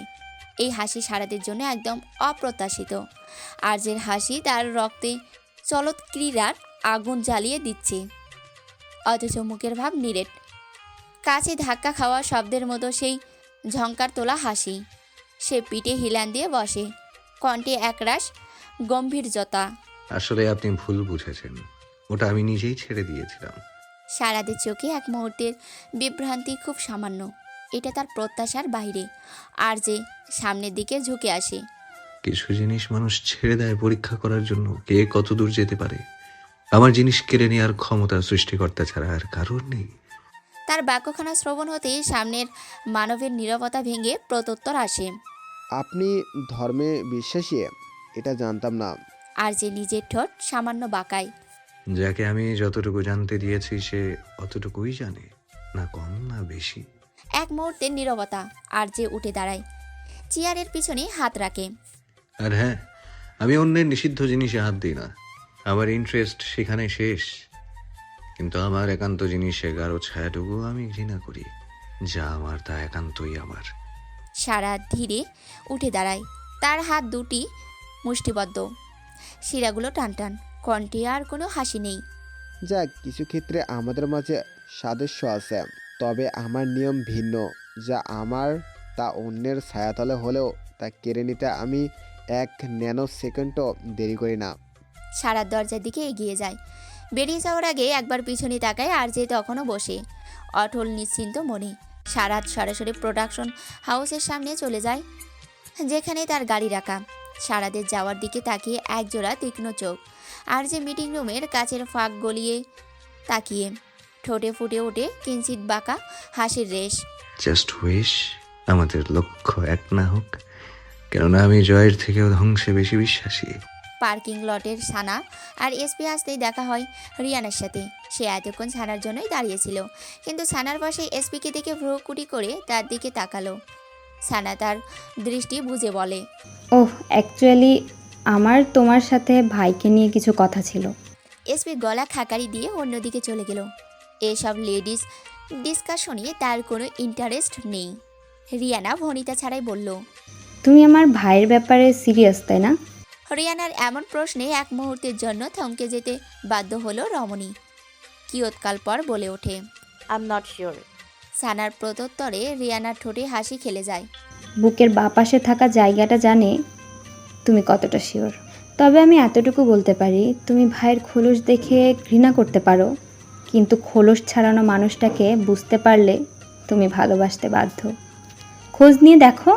এই হাসি সারাদের জন্য একদম অপ্রত্যাশিত। আর যে হাসি তার রক্তে চলৎক্রীড়ার আগুন জ্বালিয়ে দিচ্ছে, অথচ মুখের ভাব নিরেট। কাছে ধাক্কা খাওয়া শব্দের মতো সেই ঝংকার তোলা হাসি। সে পিঠে হিলান দিয়ে বসে, কণ্ঠে একরাশ গম্ভীর্যতা। আসলে আপনি ভুল বুঝেছেন, ওটা আমি নিজেই ছেড়ে দিয়েছিলাম। সারাদের চোখে এক মুহূর্তের বিভ্রান্তি, খুব সামান্য। এটা তার প্রত্যাশার বাইরে। আর যে সামনের দিকে ঝুঁকে আসে। কিছু জিনিস মানুষ ছেড়ে দেয় পরীক্ষা করার জন্য কে কত দূর যেতে পারে। আমার জিনিস কেড়ে নেওয়ার ক্ষমতা সৃষ্টিকর্তা ছাড়া আর কারোর নেই। তার বাক্যখানা শ্রবণ হতেই সামনের মানবের নীরবতা ভেঙে প্রত্যুত্তর আসে। আপনি ধর্মে বিশ্বাসী? এটা জানতাম না। আর যে নিজের ঠোঁট সামান্য বাঁকায়। যাকে আমি যতটুকু জানতে দিয়েছি সে অতটুকুই জানে, না কম না বেশি। এক মুহূর্তের নীরবতা। আর যে উঠে দাঁড়ায়, চেয়ারের পিছনে হাত রাখে। আর হ্যাঁ, আমি অন্যের নিষিদ্ধ জিনিসে হাত দিই না, আমার ইন্টারেস্ট সেখানে শেষ। কিন্তু আমার একান্ত জিনিসে গাঢ় ছায়াটুকু আমি ঘৃণা করি। যা আমার তা একান্তই আমার। সারা ধীরে উঠে দাঁড়ায়, তার হাত দুটি মুষ্টিবদ্ধ, শিরাগুলো টানটান, কণ্ঠে আর কোনো হাসি নেই। যাক, কিছু ক্ষেত্রে আমাদের মাঝে সাদৃশ্য আছে, তবে আমার নিয়ম ভিন্ন। যা আমার তা অন্যের ছায়াতলে হলেও তা কেড়ে নিতে আমি এক ন্যানো সেকেন্ডও দেরি করি না। সারা দরজার দিকে এগিয়ে যায়। বেরিয়ে যাওয়ার আগে একবার পিছনে তাকায়। আর যে তখনও বসে, অটল নিশ্চিন্ত মনে। সারাত সরাসরি প্রোডাকশন হাউসের সামনে চলে যায়, যেখানে তার গাড়ি রাখা। সারাদের যাওয়ার দিকে তাকিয়ে একজোড়া তীক্ষ্ণ চোখ। আর যে মিটিং রুমের কাচের ফাঁক গলিয়ে তাকিয়ে, ঠোঁটে ফুটে ওঠে কিঞ্চিত বাঁকা হাসির রেশ। জাস্ট উইশ আমাদের লক্ষ্য এক না হোক, কেননা আমি জয়ের থেকেও ধ্বংসে বেশি বিশ্বাসী। পার্কিং লটের সানা আর এসপি আসতেই দেখা হয় রিয়ানের সাথে। সে এতক্ষণ সানার জন্যই দাঁড়িয়েছিল, কিন্তু সানার পাশে এসপিকে দেখে ভ্রুকুটি করে তার দিকে তাকালো। সানা তার দৃষ্টি বুঝে বলে, ওহ, অ্যাকচুয়ালি আমার তোমার সাথে ভাইকে নিয়ে কিছু কথা ছিল। এসপি গলা খাকারি দিয়ে অন্যদিকে চলে গেল। এসব লেডিস ডিসকাশনে তার কোনো ইন্টারেস্ট নেই। রিয়ানা ভনিতা ছাড়াই বলল, তুমি আমার ভাইয়ের ব্যাপারে সিরিয়াস, তাই না? রিয়ানার এমন প্রশ্নে এক মুহূর্তের জন্য থমকে যেতে বাধ্য হলো রমণী। কিয়ৎকাল পর বলে ওঠে, আই এম নট শিওর। সানার প্রত্যুত্তরে রিয়ানার ঠোঁটে হাসি খেলে যায়। বুকের বাঁ পাশে থাকা জায়গাটা জানে তুমি কতটা শিওর। তবে আমি এতটুকু বলতে পারি, তুমি ভাইয়ের খোলস দেখে ঘৃণা করতে পারো, কিন্তু খোলস ছাড়ানো মানুষটাকে বুঝতে পারলে তুমি ভালোবাসতে বাধ্য। খোঁজ নিয়ে দেখো,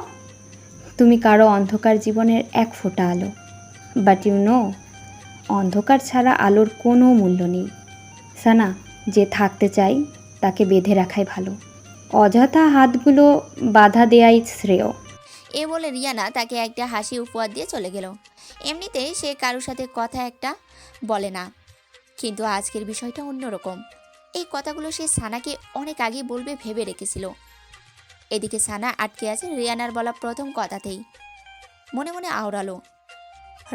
তুমি কারো অন্ধকার জীবনের এক ফোঁটা আলো। বাট ইউ নো, অন্ধকার ছাড়া আলোর কোনো মূল্য নেই। সানা, যে থাকতে চাই তাকে বেঁধে রাখাই ভালো, অযথা হাতগুলো বাধা দেয়াই শ্রেয়। এ বলে রিয়ানা তাকে একটা হাসি উপহার দিয়ে চলে গেল। এমনিতেই সে কারোর সাথে কথা একটা বলে না, কিন্তু আজকের বিষয়টা অন্যরকম। এই কথাগুলো সে সানাকে অনেক আগে বলবে ভেবে রেখেছিল। এদিকে সানা আটকে আছে রিয়ানার বলা প্রথম কথাতেই। মনে মনে আওড়ালো,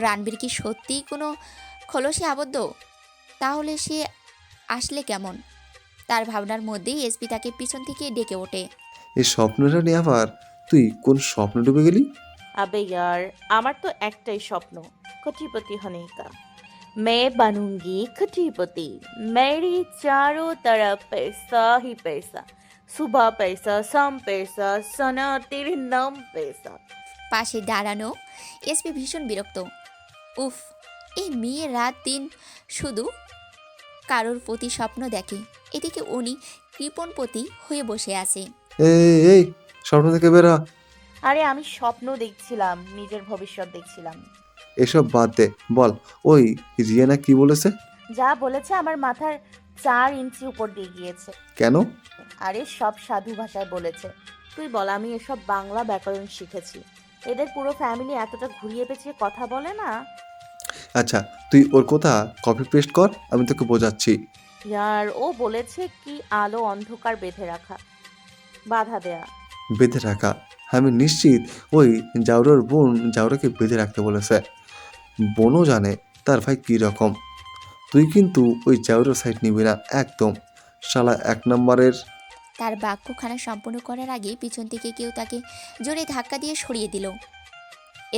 রানবীর কি সত্যিই কোনো খোলসে আবদ্ধ? তাহলে সে আসলে কেমন? তার ভাবনার মধ্যেই এসপি তাকে পিছন থেকে ডেকে ওঠে। এই স্বপ্নটা নিয়ে আবার তুই কোন স্বপ্নে ডুবে গেলি? আবে ইয়ার, আমার তো একটাই স্বপ্ন, কোটিপতি होने का। मैं बनूंगी कोटिपति, मेरी चारों तरफ पैसा ही पैसा, सुबह पैसा, शाम पैसा, सना तेरे नाम पैसा। পাশে দাঁড়ানো এসপি ভীষণ বিরক্ত। উফ, এই মেয়ে রাত দিন শুধু কারোর প্রতি স্বপ্ন দেখে, এদিকে উনি কৃপণপতি হয়ে বসে আছে। এই স্বপ্ন থেকে বেরা। আরে আমি স্বপ্ন দেখছিলাম, নিজের ভবিষ্যৎ দেখছিলাম। এসব বাদ দে, বল ওই রিয়ানা কি বলেছে? যা বলেছে আমার মাথার 4 ইঞ্চি উপর দিয়ে গিয়েছে। কেন? আরে সব সাধু ভাষায় বলেছে। তুই বল, আমি এসব বাংলা ব্যাকরণ শিখেছি। এদের পুরো ফ্যামিলি এতটা ঘুরিয়ে পেঁচিয়ে কথা বলে না। আচ্ছা, তুই ওর কথা কপি পেস্ট কর, আমি তোকে বোঝাচ্ছি। ইয়ার, ও বলেছে কি আলো অন্ধকার বেঁধে রাখা, বাধা দেয়া। বেঁধে রাখা? আমি নিশ্চিত ওই জাউরার বোন জাউরাকে বেঁধে রাখতে বলেছে। বোনও জানে তার ভাই কী রকম। তুই কিন্তু ওই জাউরার সাইড নিবি না একদম, শালা 1 নম্বরের। তার বাক্যখানা সম্পূর্ণ করার আগে পিছন থেকে কেউ তাকে জোরে ধাক্কা দিয়ে সরিয়ে দিল।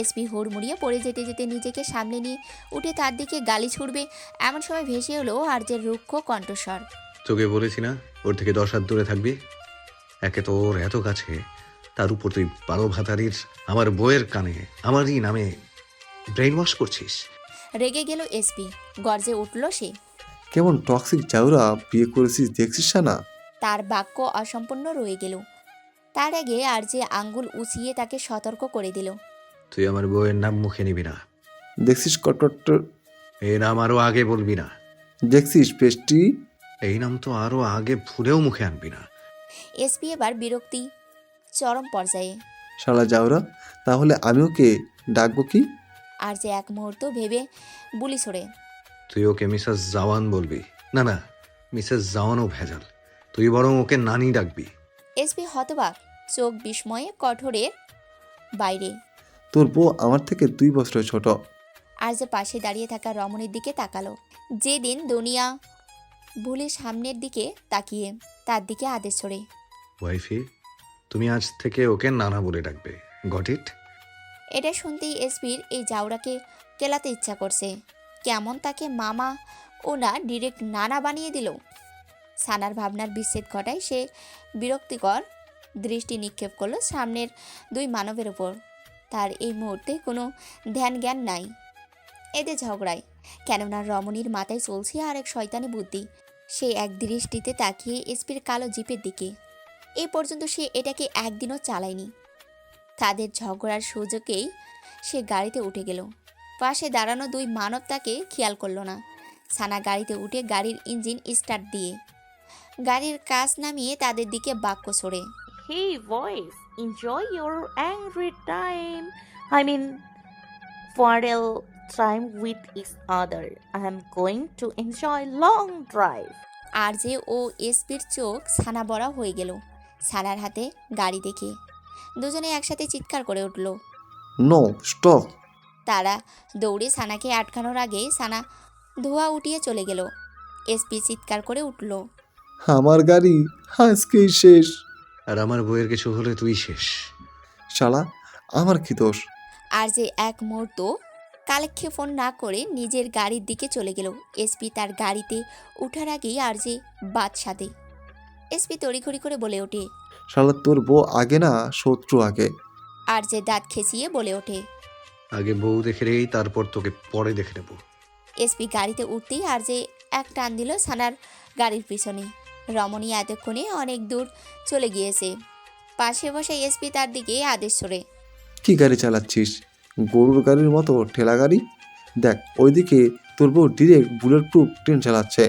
এসপি হুড়মুড়িয়ে পড়ে যেতে যেতে নিজেকে সামলে নিয়ে উঠে তার দিকে গালি ছুড়বে, এমন সময় ভেসে এলো আর্যের রুক্ষ কণ্ঠস্বর। তোকে বলেছি না ওর থেকে 10 হাত দূরে থাকবি? একে তো ওর এত কাছে, তার উপর তুই 12 ভাতারির আমার বইয়ের কানে আমারই নামে ব্রেইন ওয়াশ করছিস। রেগে গেল এসপি, গর্জে উঠল সে। কেমন টক্সিক জাউরা বিয়ে করেছিস দেখছিস না? তার বাক্য অসম্পূর্ণ রয়ে গেল। তার আগে আর্যে আঙ্গুল উঁচিয়ে তাকে সতর্ক করে দিল। তুই আমার বইয়ের নাম মুখে নিবি না। দেখছিস কটকট, এই নাম আরো আগে বলবি না। দেখছিস পেস্টি, এই নাম তো আরো আগে ভুলেও মুখে আনবি না। এসপি এবার বিরক্তি চরম পর্যায়ে। শালা জাউরা, তাহলে আমি ওকে ডাকবো কি? আর্যে এক মুহূর্ত ভেবে বুলি ছড়ে। তুই ওকে মিসেস জাওয়ান বলবি না। না, মিসেস জাওয়ানও ভেজাল, তুই বরং ওকে নানি ডাকবি। এসপি হতবাক, চোখ বিস্ময়ে কঠোরের বাইরে। তোর বউ আমার থেকে 2 বছরের ছোট। আর্য পাশে দাঁড়িয়ে থাকা রমণীর দিকে তাকালো। যেদিন দুনিয়া ভুলে সামনের দিকে তাকিয়ে তার দিকে আদেশ ছড়ে। ওয়াইফি, তুমি আজ থেকে ওকে নানা বলে ডাকবে। Got it? এটা শুনতেই এসপির এই জাউরাকে কেলাতে ইচ্ছা করছে। কেমন তাকে মামা ও না ডিরেক্ট নানা বানিয়ে দিল। সানার ভাবনার বিচ্ছেদ ঘটায় সে বিরক্তিকর দৃষ্টি নিক্ষেপ করলো সামনের 2 মানবের উপর। তার এই মুহূর্তে কোনো ধ্যান জ্ঞান নাই এদের ঝগড়ায়, কেননা রমণীর মাথায় চলছে আরেক শয়তানি বুদ্ধি। সে এক দৃষ্টিতে তাকিয়ে এসপির কালো জিপের দিকে। এ পর্যন্ত সে এটাকে একদিনও চালায়নি। তাদের ঝগড়ার সুযোগেই সে গাড়িতে উঠে গেল। পাশে দাঁড়ানো 2 মানব তাকে খেয়াল করলো না। সানা গাড়িতে উঠে গাড়ির ইঞ্জিন স্টার্ট দিয়ে গাড়ির কাজ নামিয়ে তাদের দিকে বাক্য ছড়ে। Hey boys, enjoy your angry time. I mean, quarrel time with each other. I am going to enjoy long drive. আর যে ও এসপির চোখ ছানা বড়া হয়ে গেল সানার হাতে গাড়ি দেখে। দুজনে একসাথে চিৎকার করে উঠল। No stop! তারা দৌড়ে সানাকে আটকানোর আগে সানা ধোয়া উঠিয়ে চলে গেল। এসপি চিৎকার করে উঠল, আমার গাড়ি আজকেই শেষ। আর আমার বইয়ের কিছু হলে তুই শেষ। শালা, আমার কি দোষ? আর যে এক মুহূর্ত কালক্ষেপণ না করে নিজের গাড়ির দিকে চলে গেল। এসপি তার গাড়িতে ওঠার আগেই আর যে বাদ সাধে। এসপি তড়িঘড়ি করে বলে ওঠে। শালা তোর বউ আগে না শত্রু আগে। আর যে দাঁত খেঁচিয়ে বলে ওঠে। আগে বউ দেখে রেই, তারপর তোকে পরে দেখে নেব। এসপি গাড়িতে উঠতেই আর যে এক টান দিল সানার গাড়ির পিছনে। রমণী এতক্ষণে অনেক দূর চলে গিয়েছে। পাশে বসে এসপি তার দিকে আদেশ ছড়ে। কি গাড়ি চালাচ্ছিস? গরুর গাড়ির মতো ঠেলা গাড়ি? দেখ ওইদিকে তোর বউ ডিরেক্ট বুলেট প্রুফ ট্রেন চালাচ্ছে।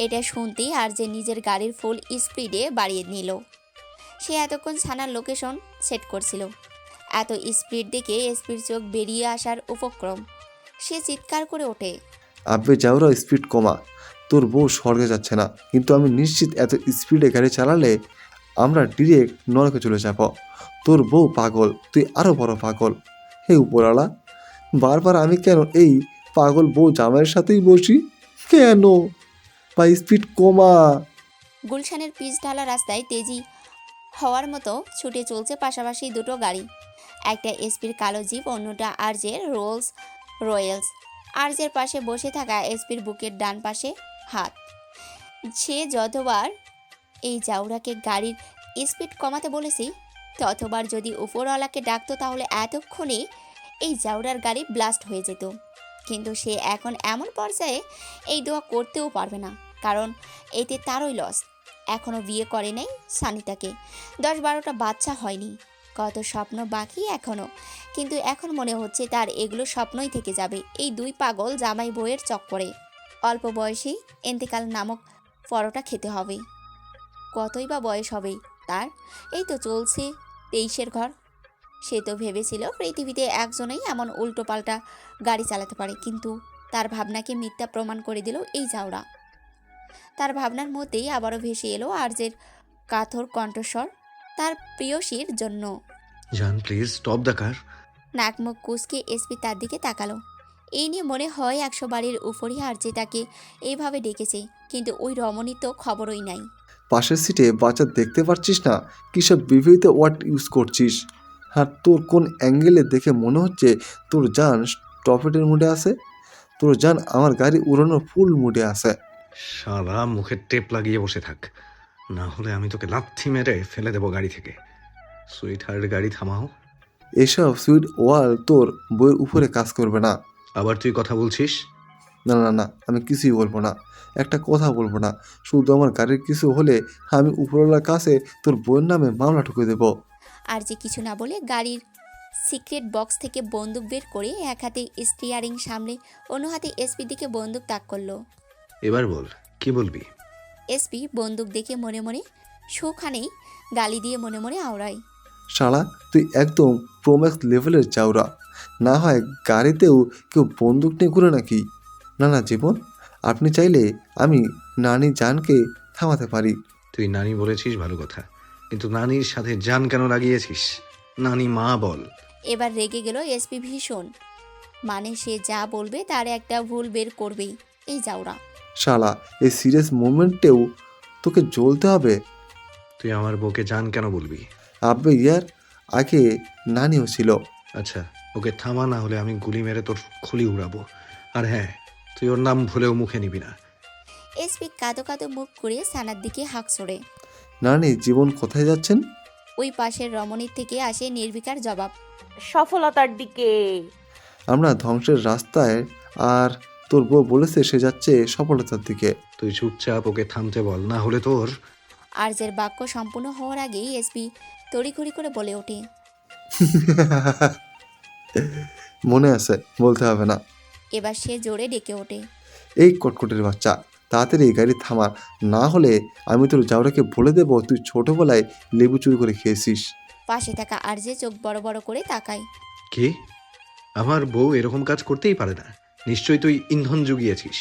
এটা শুনতেই আর যে নিজের গাড়ির ফুল স্পিডে বাড়িয়ে নিল। সে এতক্ষণ সানার লোকেশন সেট করছিল। এত স্পিড দেখে এসপির চোখ বেরিয়ে আসার উপক্রম। সে চিৎকার করে ওঠে। আব্বে যাওরা স্পিড কমা, তোর বউ স্বর্গে যাচ্ছে না, কিন্তু আমি নিশ্চিত এত স্পিডে গাড়ি চালালে আমরা ডিরেক্ট নরকে চলে যাব। তোর বউ পাগল, তুই আরও বড় পাগল। হে উপরালা, বারবার আমি কেন এই পাগল বউ জামাইয়ের সাথেই বসি? কেন? বা স্পিড কমা। গুলশানের পিচ ঢালা রাস্তায় তেজি হওয়ার মতো ছুটে চলছে পাশাপাশি দুটো গাড়ি। একটা এসপির কালো জিপ, অন্যটা আরজের রোলস রয়েলস। আরজের পাশে বসে থাকা এসপির বুকের ডান পাশে হাত। সে যতবার এই জাউরাকে গাড়ির স্পিড কমাতে বলেছি, ততবার যদি উপরওয়ালাকে ডাকতো তাহলে এতক্ষণে এই জাউরার গাড়ি ব্লাস্ট হয়ে যেত। কিন্তু সে এখন এমন পর্যায়ে এই দোয়া করতেও পারবে না, কারণ এতে তারই লস। এখনও বিয়ে করে নাই সানিতাকে, 10-12টা বাচ্চা হয়নি, কত স্বপ্ন বাকি এখনও। কিন্তু এখন মনে হচ্ছে তার এগুলো স্বপ্নই থেকে যাবে এই দুই পাগল জামাই বউয়ের চক্করে। অল্প বয়সেই এন্তেকাল নামক পরোটা খেতে হবে। কতই বা বয়স হবে তার? এই তো চলছে 23-এর ঘর। সে তো ভেবেছিল পৃথিবীতে একজনেই এমন উল্টোপাল্টা গাড়ি চালাতে পারে, কিন্তু তার ভাবনাকে মিথ্যা প্রমাণ করে দিল এই জাউরা। তার ভাবনার মধ্যেই আবারও ভেসে এলো আরজের কাথর কণ্ঠস্বর তার প্রিয়সীর জন্য। জান প্লিজ স্টপ দ্য কার। নাক মুখ কুঁচকে এসপি তার দিকে তাকালো। এই নিয়ে মনে হয় 100 বাড়ির উপরই আরজে তাকে এইভাবে ডেকেছে, কিন্তু ওই রমণীর তো খবরই নাই। পাশের সিটে বাচ্চা দেখতে পাচ্ছিস না? কিসব বিপরীত ওয়ার্ড ইউজ করছিস? আর তোর কোন অ্যাঙ্গেলে দেখে মনে হচ্ছে তোর জান টপেটের মুডে আছে? তোর জান আমার গাড়ি উড়ানোর ফুল মুডে আছে। শালা মুখে টেপ লাগিয়ে বসে থাক, না হলে আমি তোকে লাথি মেরে ফেলে দেবো গাড়ি থেকে। সুইট হার্ট, গাড়ি থামাও। এসব সুইট ওয়াল তোর বইয়ের উপরে কাজ করবে না। আবার তুই কথা বলছিস? না না না, আমি কিছুই বলবো না, একটা কথা বলবো না। শুধু আমার গাড়ির কিছু হলে আমি উপরওয়ালার কাছে তোর বইয়ের নামে মামলা ঠুকে দেবো। আর যে কিছু না বলে গাড়ির সিক্রেট বক্স থেকে বন্দুক বের করে এক হাতে স্টিয়ারিং সামলে অন্য হাতে এসপির দিকে বন্দুক তাক করলো। এবার বল, কি বলবি? এসপি বন্দুক দেখে মনে মনে শোখানেই গালি দিয়ে মনে মনে আওড়ায়। শালা তুই একদম প্রোম্যাক্স লেভেলের চাউরা। না হয় গাড়িতেও কেউ বন্দুক নিয়ে ঘুরে নাকি? না না জীবন, আপনি চাইলে আমি নানি জানকে থামাতে পারি। তুই নানি বলেছিস ভালো কথা, কিন্তু নানির সাথে জান কেন লাগিয়েছিস? নানি মা বল। এবার রেগে গেল এসপি ভীষণ। মানে সে যা বলবে তার একটা ভুল বের করবেই এই জাউরা। শালা এই সিরিয়াস মোমেন্টেও তোকে জ্বলতে হবে? তুই আমার বউকে জান কেন বলবি? আব্বে ইয়ার, আগে নানিও ছিল। আচ্ছা ওকে থামা, না হলে আমি গুলি মেরে তোর খুলি উড়াবো। আর হ্যাঁ, তুই ওর নাম ভুলেও মুখে নিবি না। এসপি কাঁদো কাঁদো মুখ করে সানার দিকে হাঁক ছোড়ে। নানি জীবন কোথায় যাচ্ছেন? ওই পাশের রমণীর থেকে আসে নির্বিকার জবাব। সফলতার দিকে। আমরা ধ্বংসের রাস্তায়, আর তোর বউ বলেছে সে যাচ্ছে সফলতার দিকে। তুই চুপচাপ ওকে থামতে বল, না হলে তোর। আরজের বাক্য সম্পূর্ণ হওয়ার আগেই এসপি তড়িঘড়ি করে বলে ওঠে। মনে আছে, বলতে হবে না। এবার সে জোরে ডেকে ওঠে। এই কটকটের বাচ্চা, তাড়াতাড়ি এই গাড়ি থামা, না হলে আমি তোর জাউরাকে বলে দেবো তুই ছোটবেলায় লেবু চুরি করে খেয়েছিস। পাশে থাকা আরজে চোখ বড় বড় করে তাকায়। কি? আমার বউ এরকম কাজ করতেই পারে না, নিশ্চয়ই তুই ইন্ধন জুগিয়েছিস।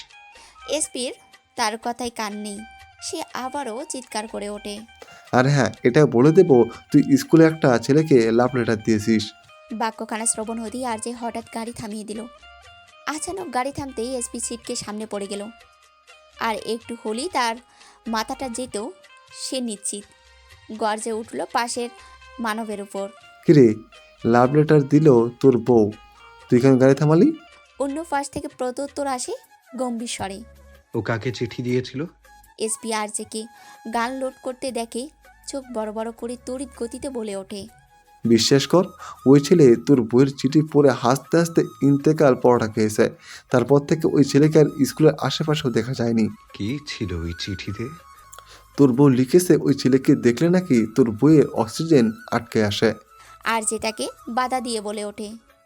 এসপির তার কথায় কান নেই, সে আবারও চিৎকার করে ওঠে। আর হ্যাঁ, এটা বলে দেবো তুই স্কুলে একটা ছেলেকে লাভ লেটার দিয়েছিস। বাক্যখানা শ্রবণ হতেই আরজে হঠাৎ গাড়ি থামিয়ে দিল। আচানক গাড়ি থামতেই এসপি ছিটকে সামনে পড়ে গেল। আর একটু হলেই তার মাথাটা যেত সে নিশ্চিত। গর্জে উঠল পাশের মানবের উপর। কিরে, লাভ লেটার দিল তোর বউ, তুই কেন গাড়ি থামালি? অন্য পাশ থেকে প্রত্যুত্তর আসে গম্ভীর স্বরে। ও কাকে চিঠি দিয়েছিল? এসপি আরজেকে গান লোড করতে দেখে চোখ বড় বড় করে তড়িৎ গতিতে বলে ওঠে, বিশ্বাস কর, ওই ছেলে তোর বইয়ের চিঠি পড়ে হাসতে হাসতে ইন্তেকাল পরোটা খেয়েছে। তারপর থেকে ওই ছেলেকে আর স্কুলের আশেপাশেও দেখা যায়নি। কি ছিল ওই চিঠিতে? তোর বউ লিখেছে ওই ছেলেকে দেখলে নাকি তোর বইয়ের অক্সিজেন আটকে আসে। আরজে তাকে বাধা দিয়ে বলে ওঠে,